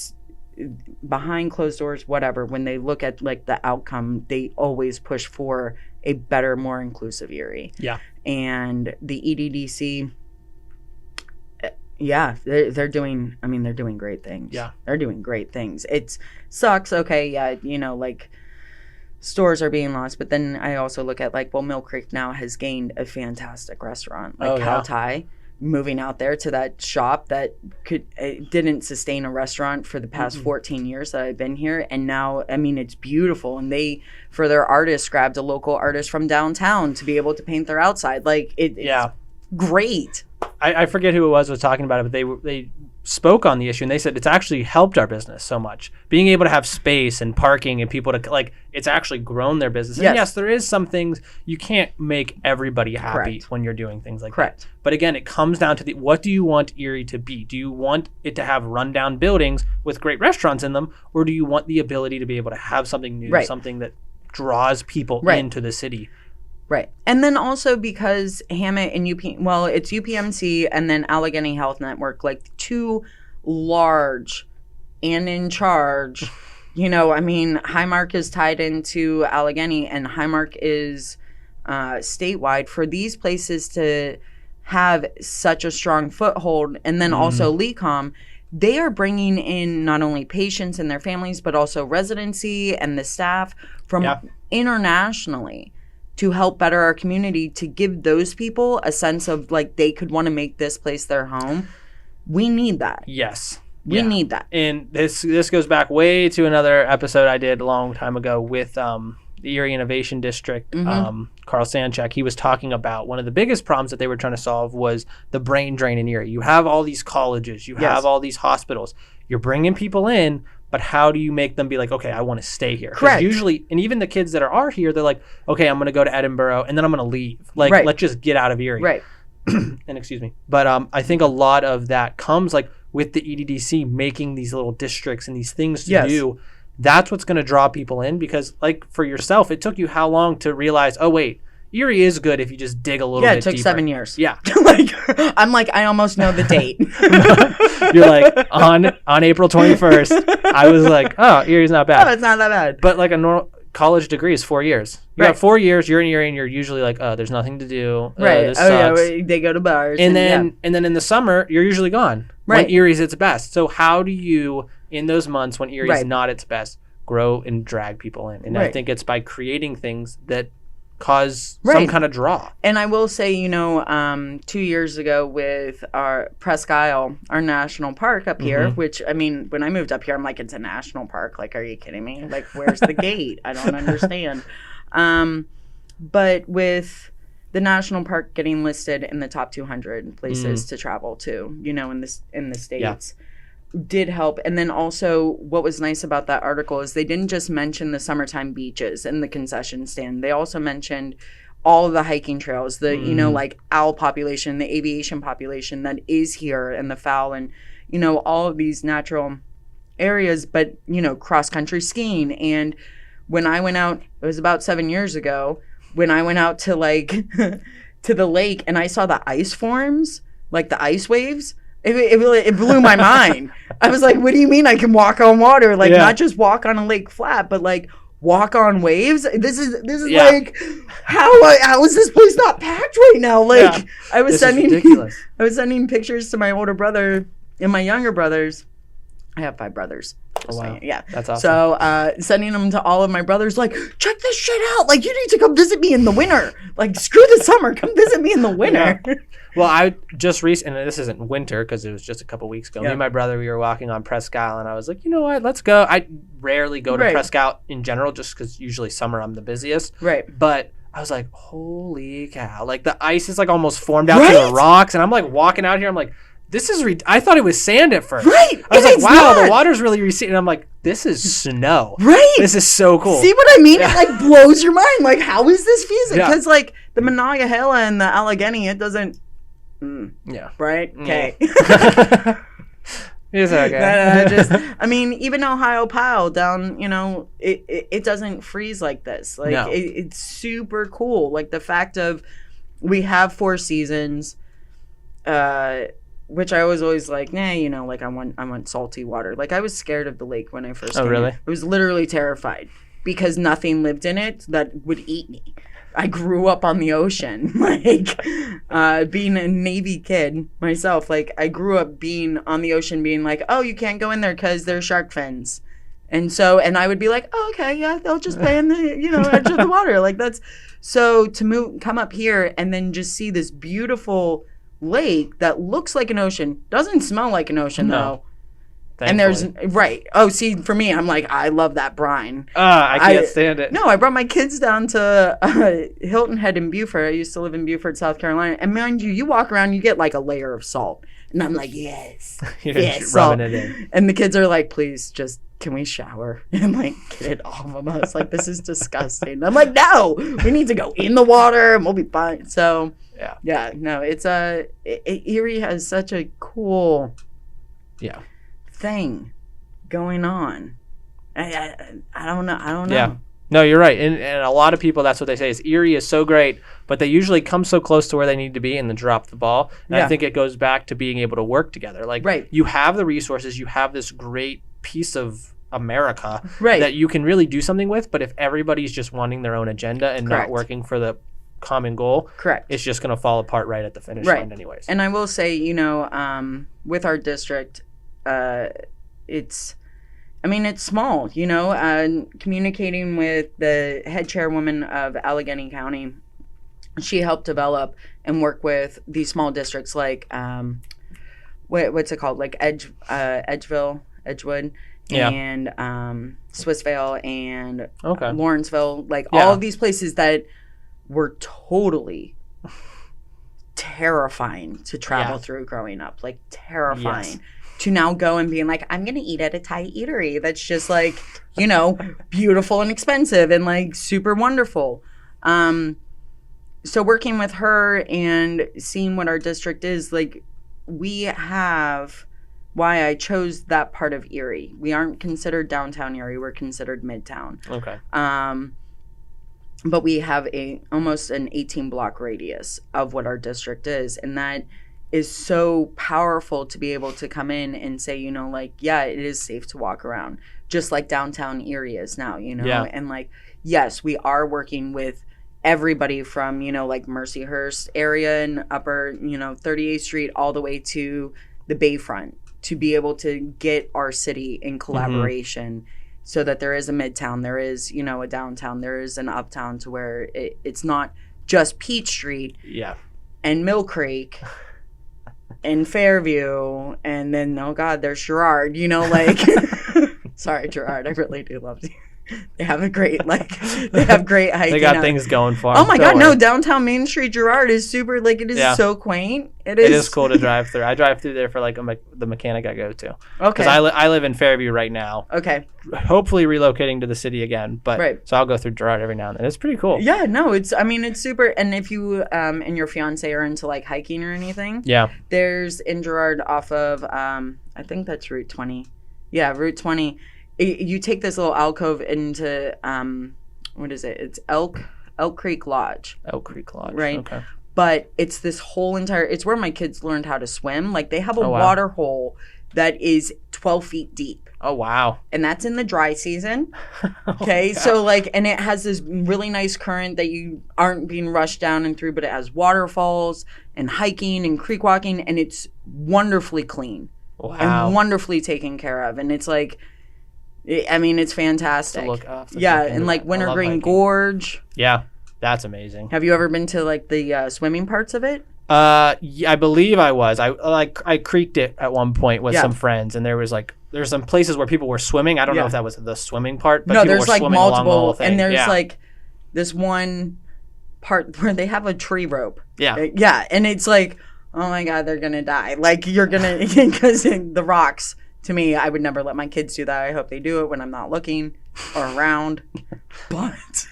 behind closed doors, whatever, when they look at like the outcome, they always push for a better, more inclusive Erie. Yeah. And the EDDC, they're doing, I mean, they're doing great things. Yeah. They're doing great things. It sucks. Okay. Yeah. You know, like, stores are being lost, but then I also look at like, well, Mill Creek now has gained a fantastic restaurant, like Cow Thai. Moving out there to that shop that didn't sustain a restaurant for the past 14 years that I've been here. And now, I mean, it's beautiful. And they, for their artists, grabbed a local artist from downtown to be able to paint their outside. Like, it's great. I forget who it was talking about it, but they spoke on the issue, and they said it's actually helped our business so much. Being able to have space and parking and people to, like, it's actually grown their business. And yes, there is some things you can't make everybody happy when you're doing things like that. But again, it comes down to what do you want Erie to be? Do you want it to have rundown buildings with great restaurants in them, or do you want the ability to be able to have something new, something that draws people into the city? Right. And then also because Hammett and it's UPMC and then Allegheny Health Network, like, two large and in charge, you know, I mean, Highmark is tied into Allegheny, and Highmark is statewide. For these places to have such a strong foothold, and then also LECOM, they are bringing in not only patients and their families, but also residency and the staff from internationally, to help better our community, to give those people a sense of like they could want to make this place their home. We need that. Yes. We need that. And this goes back way to another episode I did a long time ago with the Erie Innovation District, Carl Sanchek, he was talking about one of the biggest problems that they were trying to solve was the brain drain in Erie. You have all these colleges, you have all these hospitals, you're bringing people in, but how do you make them be like, okay, I want to stay here? Correct. Usually, and even the kids that are here, they're like, okay, I'm going to go to Edinburgh and then I'm going to leave. Like, let's just get out of Erie. Right. And excuse me. But I think a lot of that comes like with the EDDC making these little districts and these things to do. That's what's going to draw people in, because like for yourself, it took you how long to realize, oh wait, Erie is good if you just dig a little bit deeper. Yeah, it took 7 years. Yeah. I almost know the date. You're like, on April 21st, I was like, oh, Erie's not bad. Oh, it's not that bad. But like a normal college degree is 4 years. You got 4 years, you're in Erie, and you're usually like, oh, there's nothing to do. Right. This sucks. Yeah, they go to bars. And then in the summer, you're usually gone. Right. When Erie's its best. So how do you, in those months when Erie's not its best, grow and drag people in? And I think it's by creating things that cause some kind of draw. And I will say, 2 years ago with our Presque Isle, our national park up here, which, I mean, when I moved up here, I'm like, it's a national park. Like, are you kidding me? Like, where's the gate? I don't understand. But with the national park getting listed in the top 200 places to travel to, in the States, did help. And then also what was nice about that article is they didn't just mention the summertime beaches and the concession stand. They also mentioned all of the hiking trails, the, like owl population, the aviation population that is here, and the fowl, and, all of these natural areas, but, cross country skiing. And when I went out, it was about 7 years ago, when I went out to like, to the lake and I saw the ice forms, like the ice waves, it blew my mind. I was like, what do you mean I can walk on water? Like, not just walk on a lake flat, but like walk on waves? This is like, how is this place not packed right now? Like, I was sending pictures to my older brother and my younger brothers. I have 5 brothers. Oh, wow. Yeah. That's awesome. So sending them to all of my brothers, like, check this shit out. Like, you need to come visit me in the winter. Like, screw the summer. Come visit me in the winter. Yeah. Well, I just recently, and this isn't winter because it was just a couple weeks ago. Me and my brother, we were walking on Presque Isle, and I was like, you know what? Let's go. I rarely go to Presque Isle in general just because usually summer I'm the busiest. Right. But I was like, holy cow. Like, the ice is like almost formed out to the rocks, and I'm like walking out here. I'm like, this is I thought it was sand at first. Right. I was like, wow, the water's really receding. And I'm like, this is snow. Right. This is so cool. See what I mean? Yeah. It like blows your mind. Like, how is this feasible? Because like the Monongahela and the Allegheny, it doesn't. Right. Okay. It's okay. I mean, even Ohio Pile down, it doesn't freeze like this. Like it's super cool. Like the fact of we have 4 seasons. Which I was always like, nah, like I want salty water. Like I was scared of the lake when I first came really? here. I was literally terrified because nothing lived in it that would eat me. I grew up on the ocean, like being a Navy kid myself. Like I grew up being on the ocean, being like, oh, you can't go in there because there's shark fins. And I would be like, oh, okay, yeah, they'll just play in the, edge of the water. Like that's, so to come up here and then just see this beautiful lake that looks like an ocean, doesn't smell like an ocean though. Thankfully. And there's see, for me, I'm like, I love that brine. I can't stand it. No, I brought my kids down to Hilton Head in Beaufort. I used to live in Beaufort, South Carolina, and mind you, you walk around, you get like a layer of salt, and I'm like, yes, yes, rubbing it in. And the kids are like, please, just can we shower and like get it off of us? Like this is disgusting. I'm like, no, we need to go in the water and we'll be fine. So no, it's Erie has such a cool thing going on. I don't know. Yeah. No, you're right. And a lot of people, that's what they say is Erie is so great, but they usually come so close to where they need to be and then drop the ball. And I think it goes back to being able to work together. Like you have the resources, you have this great piece of America that you can really do something with, but if everybody's just wanting their own agenda and not working for the common goal, it's just going to fall apart right at the finish line anyways. And I will say, with our district, it's small, communicating with the head chairwoman of Allegheny County. She helped develop and work with these small districts like, what's it called? Like Edgewood. and Swissvale and Okay. Lawrenceville, like all of these places that were totally terrifying to travel through growing up, like terrifying. Yes. To now go and being like, I'm going to eat at a Thai eatery that's just like, you know, beautiful and expensive and like super wonderful. So working with her and seeing what our district is, like we have, why I chose that part of Erie. We aren't considered downtown Erie. We're considered midtown. Okay. But we have almost an 18 block radius of what our district is. And that is so powerful to be able to come in and say, you know, like, yeah, it is safe to walk around, just like downtown Erie is now, you know? Yeah. And like, yes, we are working with everybody from, you know, like Mercyhurst area and upper, you know, 38th Street all the way to the Bayfront to be able to get our city in collaboration so that there is a midtown, there is, you know, a downtown, there is an uptown to where it's not just Peach Street and Mill Creek and Fairview, and then, oh God, there's Girard, you know, like, sorry, Girard, I really do love you. They have a great, like, they have great hiking. They got things going for them. Oh my God, no, downtown Main Street Girard is super, like, it is so quaint. It is cool to drive through. I drive through there for, like, the mechanic I go to. Okay. Because I live in Fairview right now. Okay. Hopefully relocating to the city again. But so I'll go through Girard every now and then. It's pretty cool. Yeah, no, it's super. And if you and your fiance are into, like, hiking or anything. Yeah. There's in Girard off of, I think that's Route 20. Yeah, Route 20. You take this little alcove into, what is it? It's Elk Creek Lodge. Elk Creek Lodge. Right. Okay. But it's this whole it's where my kids learned how to swim. Like they have a water hole that is 12 feet deep. Oh, wow. And that's in the dry season. Okay. So like, and it has this really nice current that you aren't being rushed down and through, but it has waterfalls and hiking and creek walking, and it's wonderfully clean. Wow. And wonderfully taken care of. And it's like, I mean, it's fantastic. To look up. Yeah, and like Wintergreen Gorge. Yeah, that's amazing. Have you ever been to like the swimming parts of it? Yeah, I believe I was. I creeked it at one point with some friends, and there's some places where people were swimming. I don't know if that was the swimming part, but people there's were like swimming multiple, along the whole thing. And there's like this one part where they have a tree rope. Yeah, yeah, and it's like, oh my God, they're gonna die. Like you're gonna because the rocks. To me, I would never let my kids do that. I hope they do it when I'm not looking or around. But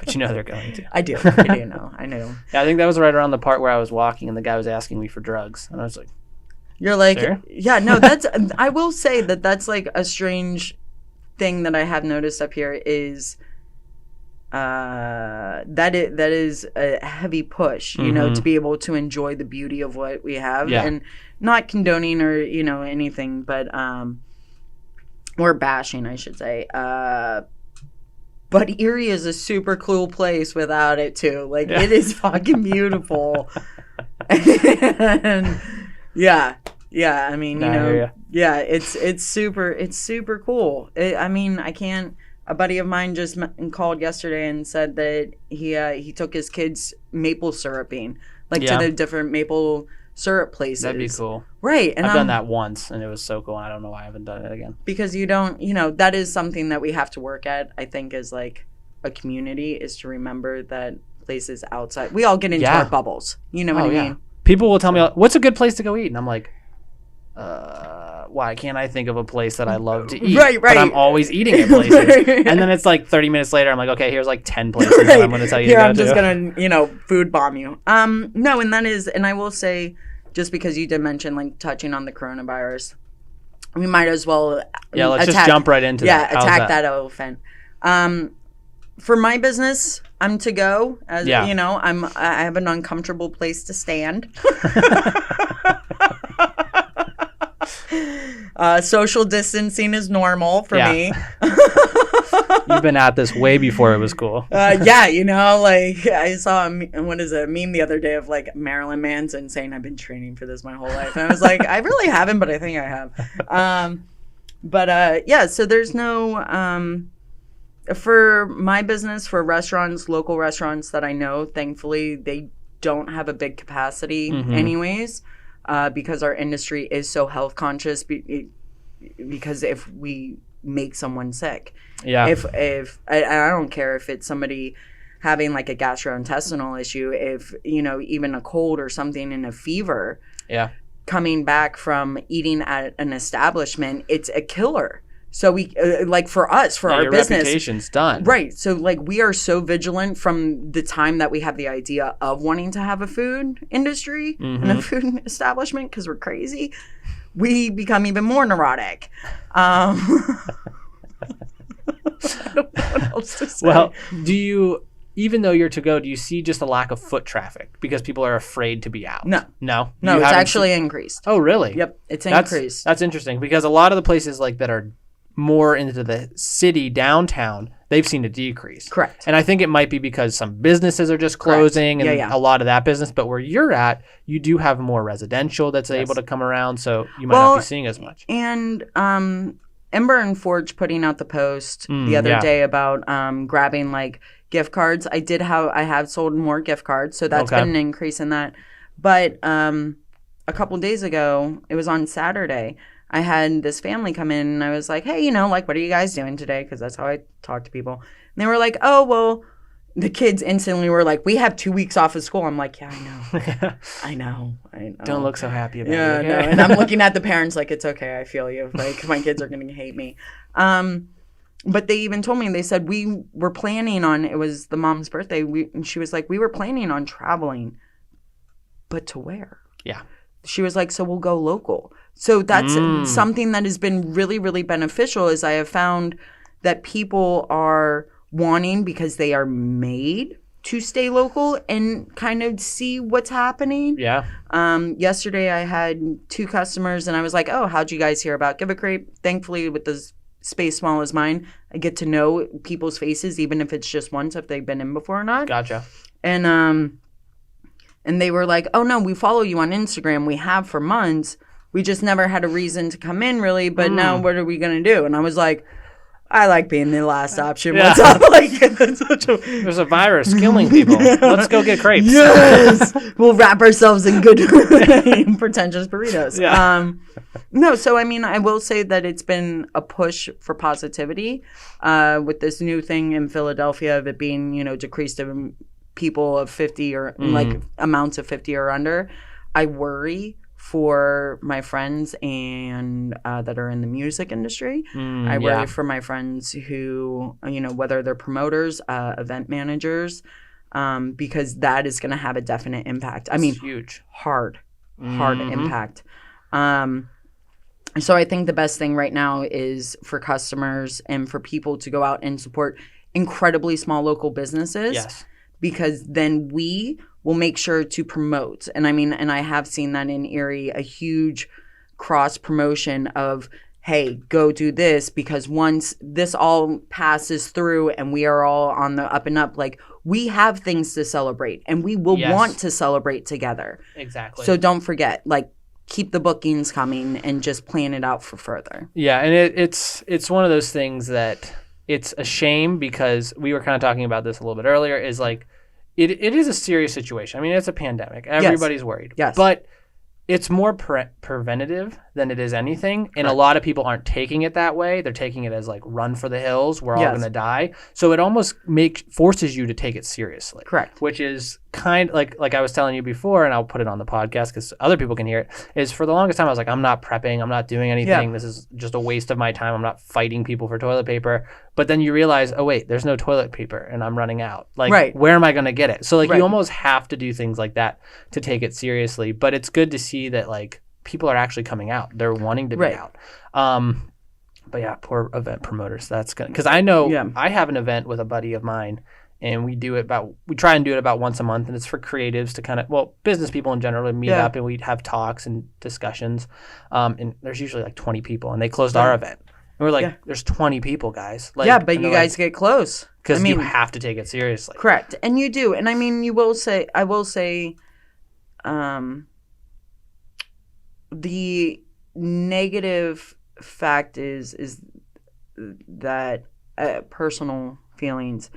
you know they're going to. I do know. I know. Yeah, I think that was right around the part where I was walking and the guy was asking me for drugs. And I was like, you're like, sir? Yeah, no, that's, I will say that's like a strange thing that I have noticed up here is that is a heavy push, you know, to be able to enjoy the beauty of what we have and not condoning or, you know, anything, but, or bashing, I should say. But Erie is a super cool place without it too. Like it is fucking beautiful. And yeah. I mean, you know, it's super cool. I mean, a buddy of mine just called yesterday and said that he took his kids maple syruping, like to the different maple syrup places. That'd be cool. Right. And I've done that once and it was so cool. I don't know why I haven't done it again. Because you don't, you know, that is something that we have to work at, I think, as like a community, is to remember that places outside, we all get into our bubbles. You know what I mean? People will tell me, what's a good place to go eat? And I'm like, why can't I think of a place that I love to eat? Right. But I'm always eating at places. And then it's like 30 minutes later, I'm like, okay, here's like 10 places that I'm going to tell you to go to. I'm just going to, you know, food bomb you. No, and that is, and I will say, just because you did mention like touching on the coronavirus, we might as well let's just jump right into that. Yeah, attack that elephant. For my business, I'm to go. As you know, I have an uncomfortable place to stand. Social distancing is normal for me. You've been at this way before it was cool. You know, like I saw a meme the other day of like Marilyn Manson saying, I've been training for this my whole life. And I was like, I really haven't, but I think I have. So there's no, for my business, for restaurants, local restaurants that I know, thankfully, they don't have a big capacity anyways. Because our industry is so health conscious, because if we make someone sick, if I don't care if it's somebody having like a gastrointestinal issue, if even a cold or something and a fever, coming back from eating at an establishment, it's a killer. So we like for us, for our your business, reputation's done. Right. So like we are so vigilant from the time that we have the idea of wanting to have a food industry and a food establishment, because we're crazy. We become even more neurotic. I don't know what else to say. Well, even though you're to go, do you see just a lack of foot traffic because people are afraid to be out? No, it's actually increased. Oh, really? Yep, it's increased. That's interesting, because a lot of the places like that are more into the city downtown, they've seen a decrease. Correct. And I think it might be because some businesses are just closing and a lot of that business. But where you're at, you do have more residential that's able to come around, so you might not be seeing as much. And Ember and Forge putting out the post the other day about grabbing like gift cards. I have sold more gift cards, so that's been an increase in that. But a couple days ago, it was on Saturday, I had this family come in and I was like, hey, like, what are you guys doing today? Because that's how I talk to people. And they were like, oh, well, the kids instantly were like, we have 2 weeks off of school. I'm like, yeah, I know. I know. Don't look so happy about it. Yeah, no. And I'm looking at the parents like, it's okay. I feel you. Like, my kids are going to hate me. But they even told me, they said, we were planning on, it was the mom's birthday. And she was like, we were planning on traveling, but to where? Yeah. She was like, so we'll go local. So that's something that has been really, really beneficial, is I have found that people are wanting, because they are made to stay local and kind of see what's happening. Yeah. Yesterday I had 2 customers and I was like, oh, how'd you guys hear about Give a Crepe? Thankfully, with this space small as mine, I get to know people's faces, even if it's just once, if they've been in before or not. Gotcha. And they were like, oh, no, we follow you on Instagram. We have for months. We just never had a reason to come in, really. But now what are we going to do? And I was like, I like being the last option. What's up? Like, there's a virus killing people. Let's go get crepes. Yes. We'll wrap ourselves in good pretentious burritos. Yeah. No, so I mean, I will say that it's been a push for positivity with this new thing in Philadelphia of it being, decreased to people of 50 or like amounts of 50 or under. I worry for my friends and that are in the music industry. I worry for my friends who, whether they're promoters, event managers, because that is going to have a definite impact. I mean, huge, hard impact. So I think the best thing right now is for customers and for people to go out and support incredibly small local businesses. Yes. Because then we will make sure to promote. And I mean, and I have seen that in Erie, a huge cross promotion of, hey, go do this, because once this all passes through and we are all on the up and up, like, we have things to celebrate and we will want to celebrate together. Exactly. So don't forget, like, keep the bookings coming and just plan it out for further. Yeah. And it's one of those things that it's a shame, because we were kind of talking about this a little bit earlier, is like, it is a serious situation. I mean, it's a pandemic. Everybody's worried. Yes. But it's more preventative than it is anything. And a lot of people aren't taking it that way. They're taking it as like, run for the hills. We're all going to die. So it almost forces you to take it seriously. Correct. Which is kind of like I was telling you before, and I'll put it on the podcast because other people can hear it, is for the longest time I was like, I'm not prepping. I'm not doing anything. This is just a waste of my time. I'm not fighting people for toilet paper. But then you realize, oh, wait, there's no toilet paper and I'm running out. Like, where am I going to get it? So like, you almost have to do things like that to take it seriously. But it's good to see that like people are actually coming out. They're wanting to be out. But yeah, poor event promoters. That's good. Because I know I have an event with a buddy of mine, and we try and do it about once a month, and it's for creatives to kind of, business people in general to meet up, and we'd have talks and discussions. And there's usually like 20 people, and they closed our event. And we're like, there's 20 people, guys. Like, but you guys get close. Because you have to take it seriously. Correct. And you do. And I mean, I will say, the negative fact is that personal feelings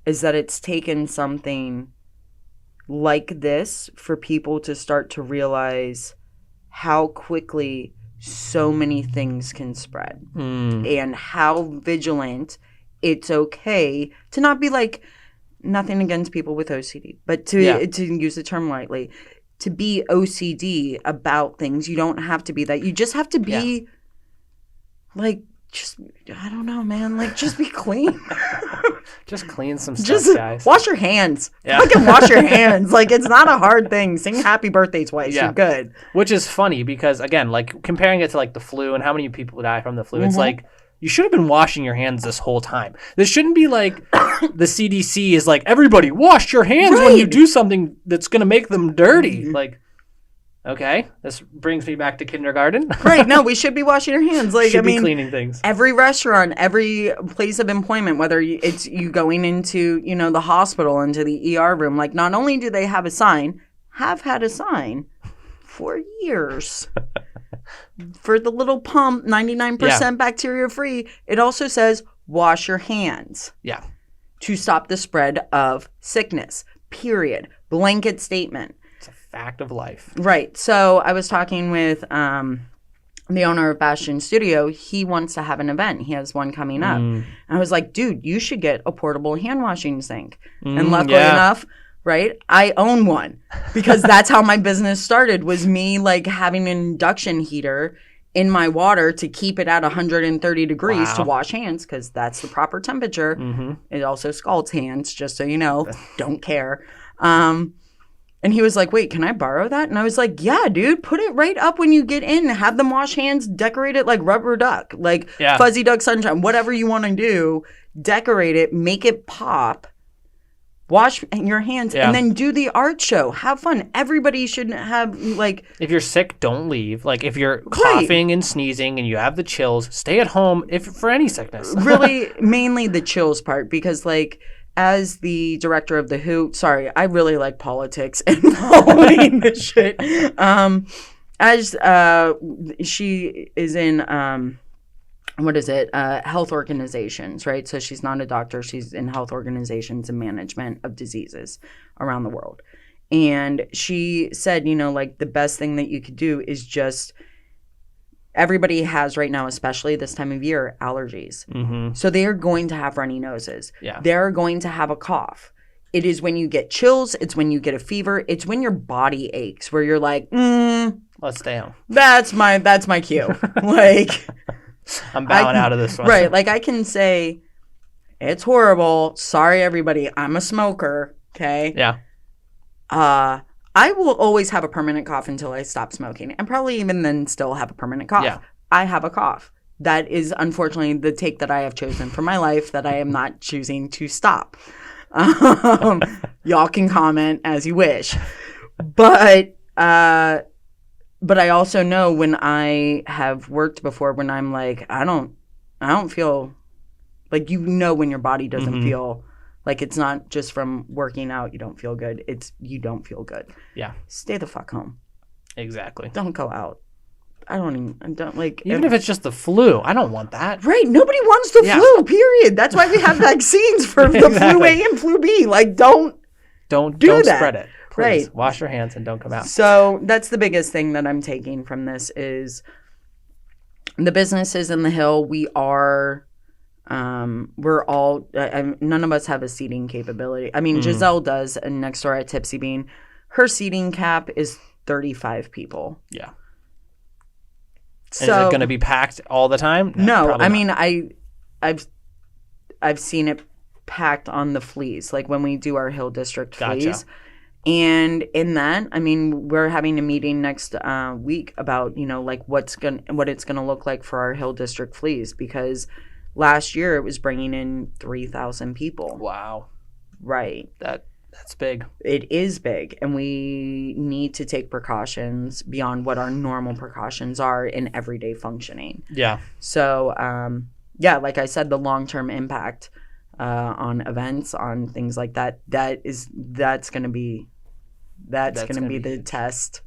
is that it's taken something like this for people to start to realize how quickly so many things can spread and how vigilant it's okay to not be like, nothing against people with OCD, but to use the term lightly, to be OCD about things. You don't have to be that. You just have to be like, just, I don't know, man. Like, just be clean. Just clean some stuff, guys. Wash your hands. Fucking wash your hands. Like, it's not a hard thing. Sing happy birthday twice. You're good. Which is funny because, again, like, comparing it to, like, the flu and how many people die from the flu, it's like, you should have been washing your hands this whole time. This shouldn't be like the CDC is like, everybody wash your hands when you do something that's going to make them dirty. Like, okay, this brings me back to kindergarten. Right. No, we should be washing our hands. Like, should be cleaning things. Every restaurant, every place of employment, whether it's you going into, you know, the hospital, into the ER room, like, not only do they have a sign, have had a sign for years. For the little pump, 99% bacteria free, it also says wash your hands. Yeah. To stop the spread of sickness. Period. Blanket statement. It's a fact of life. Right. So I was talking with the owner of Bastion Studio. He wants to have an event. He has one coming up. And I was like, dude, you should get a portable hand washing sink. And luckily enough, right, I own one because that's how my business started, was me like having an induction heater in my water to keep it at 130 degrees to wash hands, because that's the proper temperature. It also scalds hands, just so you know. Don't care. And he was like, wait, can I borrow that? And I was like, yeah, dude, put it right up when you get in. Have them wash hands, decorate it like rubber duck, like fuzzy duck sunshine, whatever you want to do. Decorate it, make it pop. Wash your hands and then do the art show. Have fun. Everybody should have, like... If you're sick, don't leave. Like, if you're coughing and sneezing and you have the chills, stay at home for any sickness. Really, mainly the chills part, because, like, as the director of The Who... Sorry, I really like politics and following this shit. As she is in... health organizations, right? So she's not a doctor. She's in health organizations and management of diseases around the world. And she said, you know, like, the best thing that you could do is just, everybody has right now, especially this time of year, allergies. So they are going to have runny noses. They're going to have a cough. It is when you get chills. It's when you get a fever. It's when your body aches, where you're like, let's stay home. That's my cue. Like... I'm bowing out of this one. Right. Like, I can say, it's horrible. Sorry, everybody. I'm a smoker. Okay. Yeah. I will always have a permanent cough until I stop smoking. And probably even then still have a permanent cough. Yeah. I have a cough. That is, unfortunately, the take that I have chosen for my life that I am not choosing to stop. Y'all can comment as you wish. But I also know when I have worked before, when I'm like, I don't feel like, you know, when your body doesn't feel like, it's not just from working out, you don't feel good. It's, you don't feel good. Yeah. Stay the fuck home. Exactly. Don't go out. I don't like. Even if it's just the flu, I don't want that. Right. Nobody wants the flu, period. That's why we have vaccines for the flu A and flu B. Like, don't spread it. Please, right. Wash your hands and don't come out. So that's the biggest thing that I'm taking from this is the businesses in the Hill. We are, we're all, none of us have a seating capability. I mean, Giselle does, and next door at Tipsy Bean, her seating cap is 35 people. Yeah. So, is it going to be packed all the time? No. I mean, I've seen it packed on the fleas, like when we do our Hill District fleas. And in that, I mean, we're having a meeting next week about, you know, like what it's gonna look like for our Hill District fleas, because last year it was bringing in 3,000 people. Wow. Right. That's big. It is big, and we need to take precautions beyond what our normal precautions are in everyday functioning. Yeah. So, like I said, the long-term impact on events, on things like that, that's going to be the test.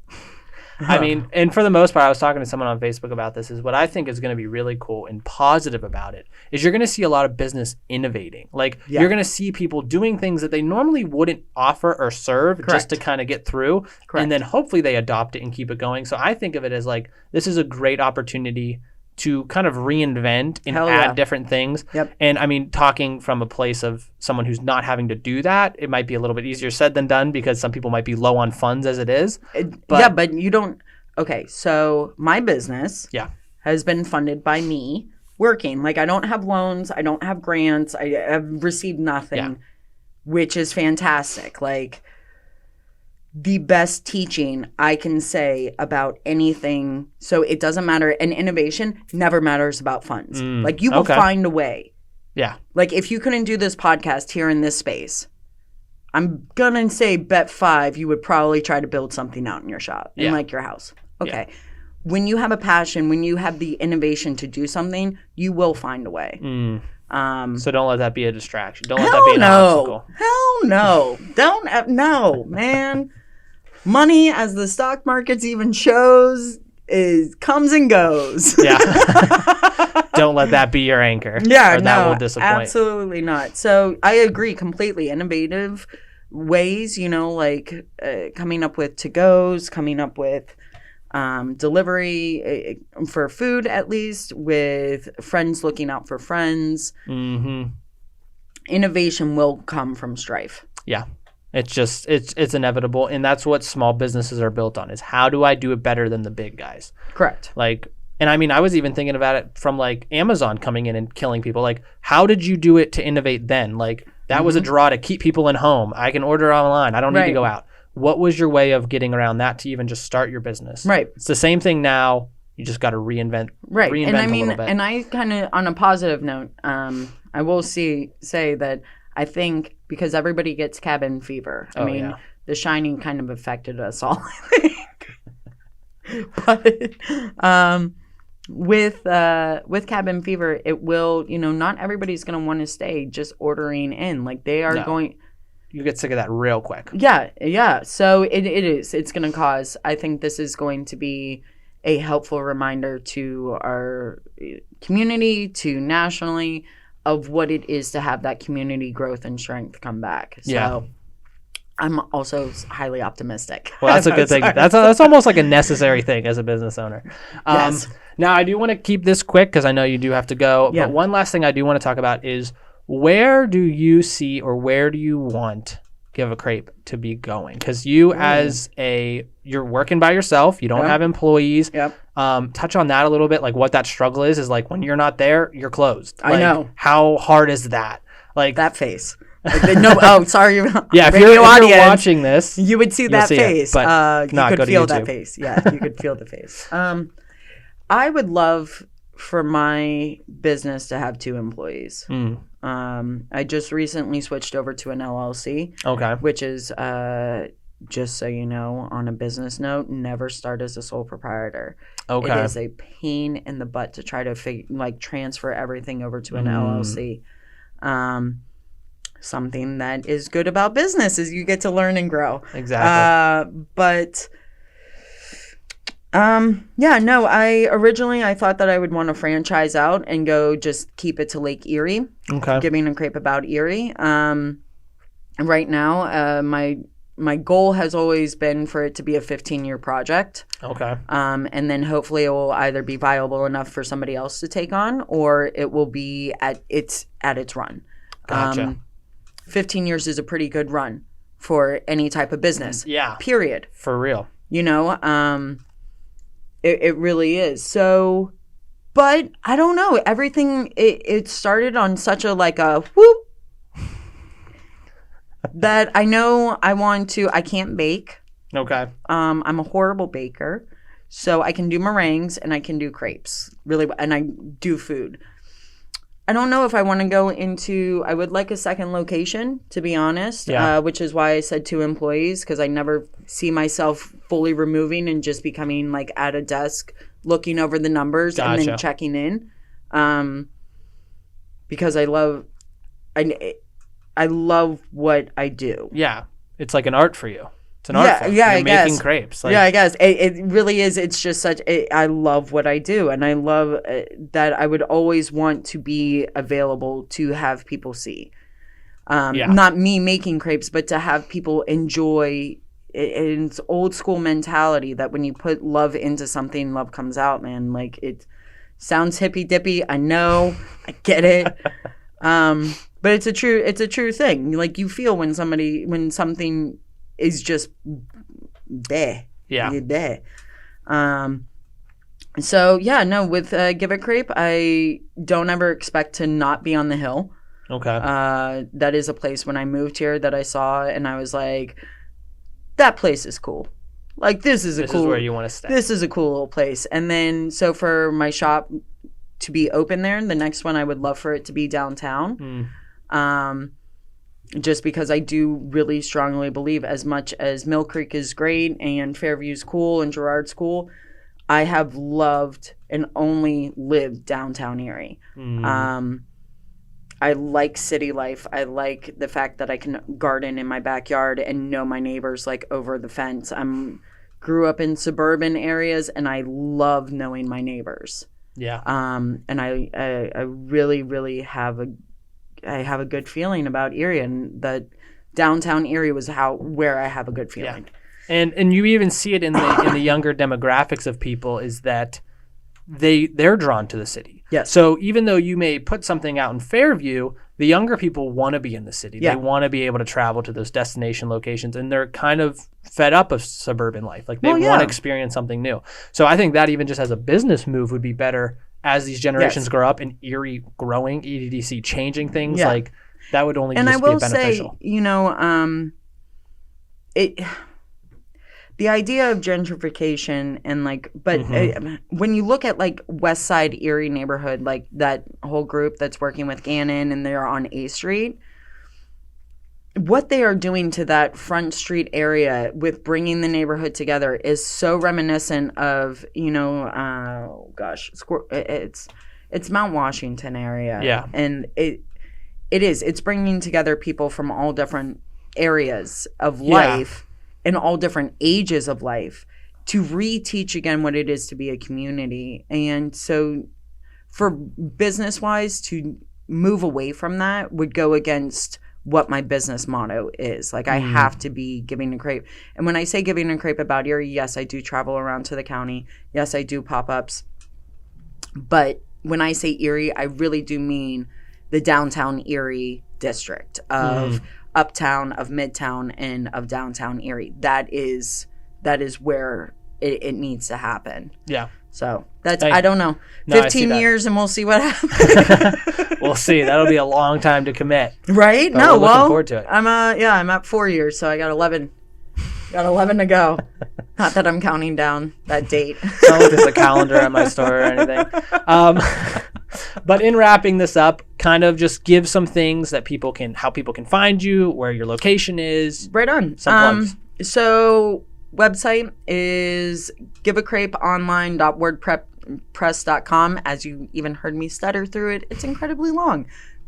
I mean, and for the most part, I was talking to someone on Facebook about this, is what I think is going to be really cool and positive about it is you're going to see a lot of business innovating. Like you're going to see people doing things that they normally wouldn't offer or serve just to kind of get through. And then hopefully they adopt it and keep it going. So I think of it as like, this is a great opportunity to kind of reinvent and add different things. And I mean, talking from a place of someone who's not having to do that, it might be a little bit easier said than done because some people might be low on funds as it is. But you don't. Okay, so my business has been funded by me working. Like I don't have loans. I don't have grants. I have received nothing, which is fantastic. Like the best teaching I can say about anything. So it doesn't matter. And innovation never matters about funds. Like you will find a way. Yeah. Like if you couldn't do this podcast here in this space, I'm going to say bet 5, you would probably try to build something out in your shop in like your house. Okay. Yeah. When you have a passion, when you have the innovation to do something, you will find a way. So don't let that be a distraction. Don't let that be an obstacle. Hell no. No, man. Money, as the stock markets even shows, comes and goes. Yeah. Don't let that be your anchor. Yeah, or that will disappoint. Absolutely not. So I agree completely. Innovative ways, like coming up with to-goes, coming up with delivery for food, at least, with friends looking out for friends. Innovation will come from strife. Yeah. It's just, it's inevitable. And that's what small businesses are built on, is how do I do it better than the big guys? Correct. Like, and I mean, I was even thinking about it from like Amazon coming in and killing people. Like, how did you do it to innovate then? Like, that was a draw to keep people in home. I can order online. I don't need to go out. What was your way of getting around that to even just start your business? Right. It's the same thing now. You just got to reinvent. Right. Reinvent and I mean, a little bit. and I kind of, on a positive note, I will say that I think because everybody gets cabin fever. I mean, The Shining kind of affected us all, I think. But with cabin fever, it will, not everybody's going to want to stay just ordering in. Like they are going. You get sick of that real quick. Yeah. So it is. It's going to cause. I think this is going to be a helpful reminder to our community, to nationally, of what it is to have that community growth and strength come back. So I'm also highly optimistic. Well, that's a good thing. That's almost like a necessary thing as a business owner. Yes. Now, I do want to keep this quick because I know you do have to go. Yeah. But one last thing I do want to talk about is, where do you see, or where do you want Give a Crepe to be going? Because you you're working by yourself. You don't have employees. Touch on that a little bit, like what that struggle is like when you're not there, you're closed. Like, I know. How hard is that? Like that face. Like sorry. Yeah, if you're watching this, you would see that face. But you could feel that face. Yeah, you could feel the face. I would love for my business to have 2 employees. I just recently switched over to an LLC. Okay. Which is, just so you know, on a business note, never start as a sole proprietor. Okay. It is a pain in the butt to try to transfer everything over to an LLC. Something that is good about business is you get to learn and grow. Exactly. I thought that I would want to franchise out and go just keep it to Lake Erie. Okay. Giving a crepe about Erie. Right now, my goal has always been for it to be a 15-year project. Okay. And then hopefully it will either be viable enough for somebody else to take on, or it will be at its run. Gotcha. 15 years is a pretty good run for any type of business. Yeah. Period. For real. It really is. So, but I don't know. Everything, it started on such a whoop that I know I can't bake. Okay. I'm a horrible baker. So I can do meringues and I can do crepes really, and I do food. I don't know if I want to go into, I would like a second location, to be honest, which is why I said 2 employees, because I never see myself fully removing and just becoming at a desk, looking over the numbers and then checking in. Because I love what I do. Yeah. It's like an art for you It's an art form. Yeah, You're I guess. making crepes. Yeah, I guess. It really is. It's just I love what I do. And I love that I would always want to be available to have people see. Not me making crepes, but to have people enjoy. It's old school mentality that when you put love into something, love comes out, man. Like, it sounds hippy dippy. I know. I get it. But it's a true thing. Like, you feel when something is just bleh. Yeah. Bleh. So yeah, no, with Give a Crepe, I don't ever expect to not be on the hill. Okay. That is a place when I moved here that I saw and I was like, that place is cool. Like, this is where you want to stay. This is a cool little place. And then, so for my shop to be open there, the next one I would love for it to be downtown. Just because I do really strongly believe, as much as Mill Creek is great and Fairview's cool and Girard's cool, I have loved and only lived downtown Erie. I like city life. I like the fact that I can garden in my backyard and know my neighbors like over the fence. Grew up in suburban areas and I love knowing my neighbors. Yeah. And I really, really have a good feeling about Erie, and that downtown Erie was where I have a good feeling. Yeah. And you even see it in the younger demographics of people, is that they're drawn to the city. Yes. So even though you may put something out in Fairview, the younger people want to be in the city. Yeah. They want to be able to travel to those destination locations, and they're kind of fed up of suburban life. Like, they want to experience something new. So I think that even just as a business move would be better as these generations grow up, and Erie growing, EDDC changing things. Like, that would only just be beneficial. And I will say, you know, the idea of gentrification and like, but when you look at like West Side Erie neighborhood, like that whole group that's working with Gannon and they're on A Street, what they are doing to that Front Street area with bringing the neighborhood together is so reminiscent of, you know, it's Mount Washington area. Yeah. And it's bringing together people from all different areas of life. In all different ages of life, to reteach again what it is to be a community. And so for business-wise, to move away from that would go against what my business motto is. Like, I have to be giving a crepe. And when I say giving a crepe about Erie, yes, I do travel around to the county. Yes, I do pop-ups. But when I say Erie, I really do mean the downtown Erie district of uptown, of midtown, and of downtown Erie. That is where it needs to happen. Yeah. So that's, I don't know, 15 years and we'll see what happens. We'll see. That'll be a long time to commit. Right? But we're looking forward to it. I'm at 4 years, so I got 11. Got 11 to go. Not that I'm counting down that date. It's not like there's a calendar at my store or anything. But in wrapping this up, kind of just give some things that how people can find you, where your location is. Right on. Some plugs. So website is giveacrepeonline.wordpress.com. As you even heard me stutter through it, it's incredibly long.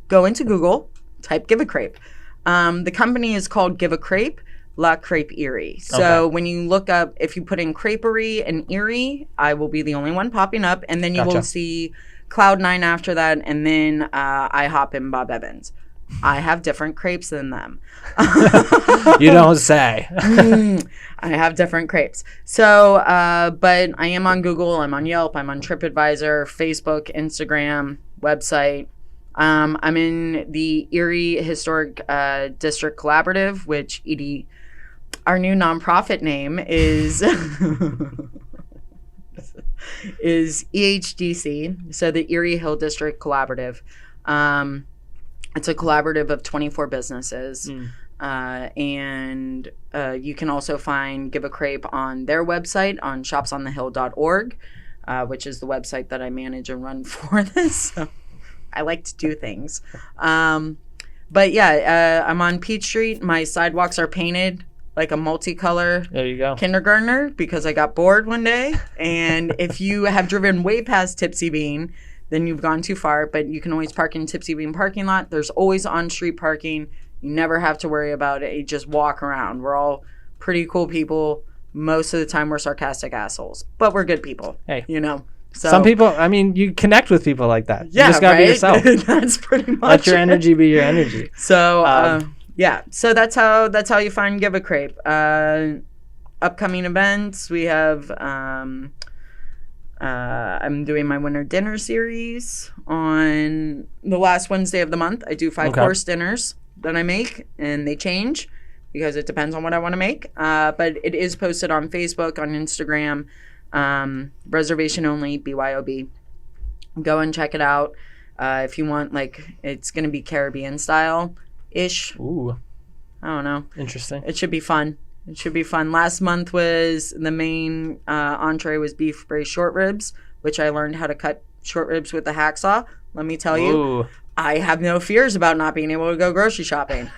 Go into Google, type Give a Crepe. The company is called Give a Crepe. La CrepErie. So when you look up, if you put in CrepErie and Erie, I will be the only one popping up. And then you will see Cloud9 after that. And then IHOP and Bob Evans. I have different crepes than them. You don't say. I have different crepes. So, but I am on Google. I'm on Yelp. I'm on TripAdvisor, Facebook, Instagram, website. I'm in the Erie Historic District Collaborative, which our new nonprofit name is is EHDC, so the Erie Hill District Collaborative. It's a collaborative of 24 businesses, and you can also find Give a Crepe on their website on shopsonthehill.org, which is the website that I manage and run for this. So I like to do things. But yeah, I'm on Peach Street. My sidewalks are painted like a multicolor there you go. kindergartner because I got bored one day. And if you have driven way past Tipsy Bean, then you've gone too far. But you can always park in Tipsy Bean parking lot. There's always on-street parking. You never have to worry about it. You just walk around. We're all pretty cool people. Most of the time we're sarcastic assholes, but we're good people. Hey. So, some people, I mean, you connect with people like that. Yeah, you just gotta be yourself. That's pretty much Let your energy be your energy. So, so that's how you find Give a Crepe. Upcoming events, we have, I'm doing my winter dinner series on the last Wednesday of the month. I do 5-course dinners that I make, and they change because it depends on what I want to make. But it is posted on Facebook, on Instagram, reservation only, BYOB. Go and check it out. If you want, it's going to be Caribbean style-ish. Ooh. I don't know. Interesting. It should be fun. Last month was the main entree was beef braised short ribs, which I learned how to cut short ribs with a hacksaw. Let me tell you, Ooh. I have no fears about not being able to go grocery shopping.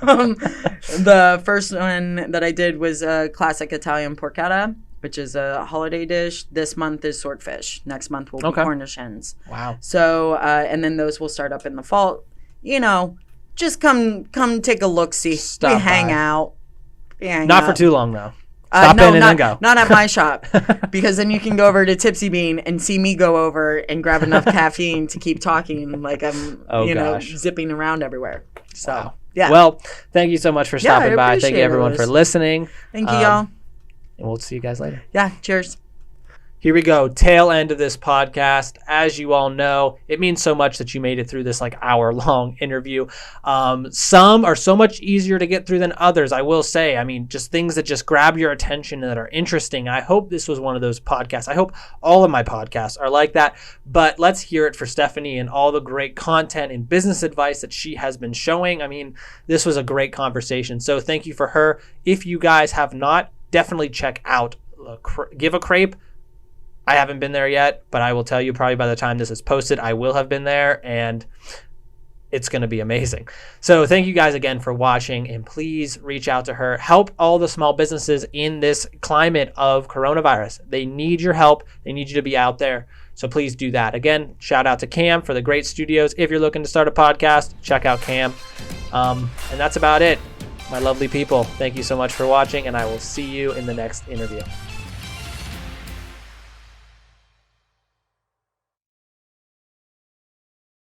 The first one that I did was a classic Italian porchetta, which is a holiday dish. This month is swordfish. Next month will be Cornish hens. Wow. So, and then those will start up in the fall. Just come take a look-see. We hang out. Not for too long, though. Stop in and then go. Not at my shop, because then you can go over to Tipsy Bean and see me go over and grab enough caffeine to keep talking like I'm, zipping around everywhere. So, wow. Yeah. Well, thank you so much for stopping by. Thank you, everyone, for listening. Thank you, y'all. And we'll see you guys later. Yeah, cheers. Here we go. Tail end of this podcast. As you all know, it means so much that you made it through this hour-long interview. Some are so much easier to get through than others, I will say. I mean, just things that just grab your attention and that are interesting. I hope this was one of those podcasts. I hope all of my podcasts are like that. But let's hear it for Stephani and all the great content and business advice that she has been showing. I mean, this was a great conversation. So thank you for her. If you guys have not, definitely check out Give a Crepe. I haven't been there yet, but I will tell you probably by the time this is posted, I will have been there, and it's going to be amazing. So thank you guys again for watching, and please reach out to her. Help all the small businesses in this climate of coronavirus. They need your help. They need you to be out there. So please do that. Again, shout out to Cam for the great studios. If you're looking to start a podcast, check out Cam. And that's about it. My lovely people, thank you so much for watching, and I will see you in the next interview.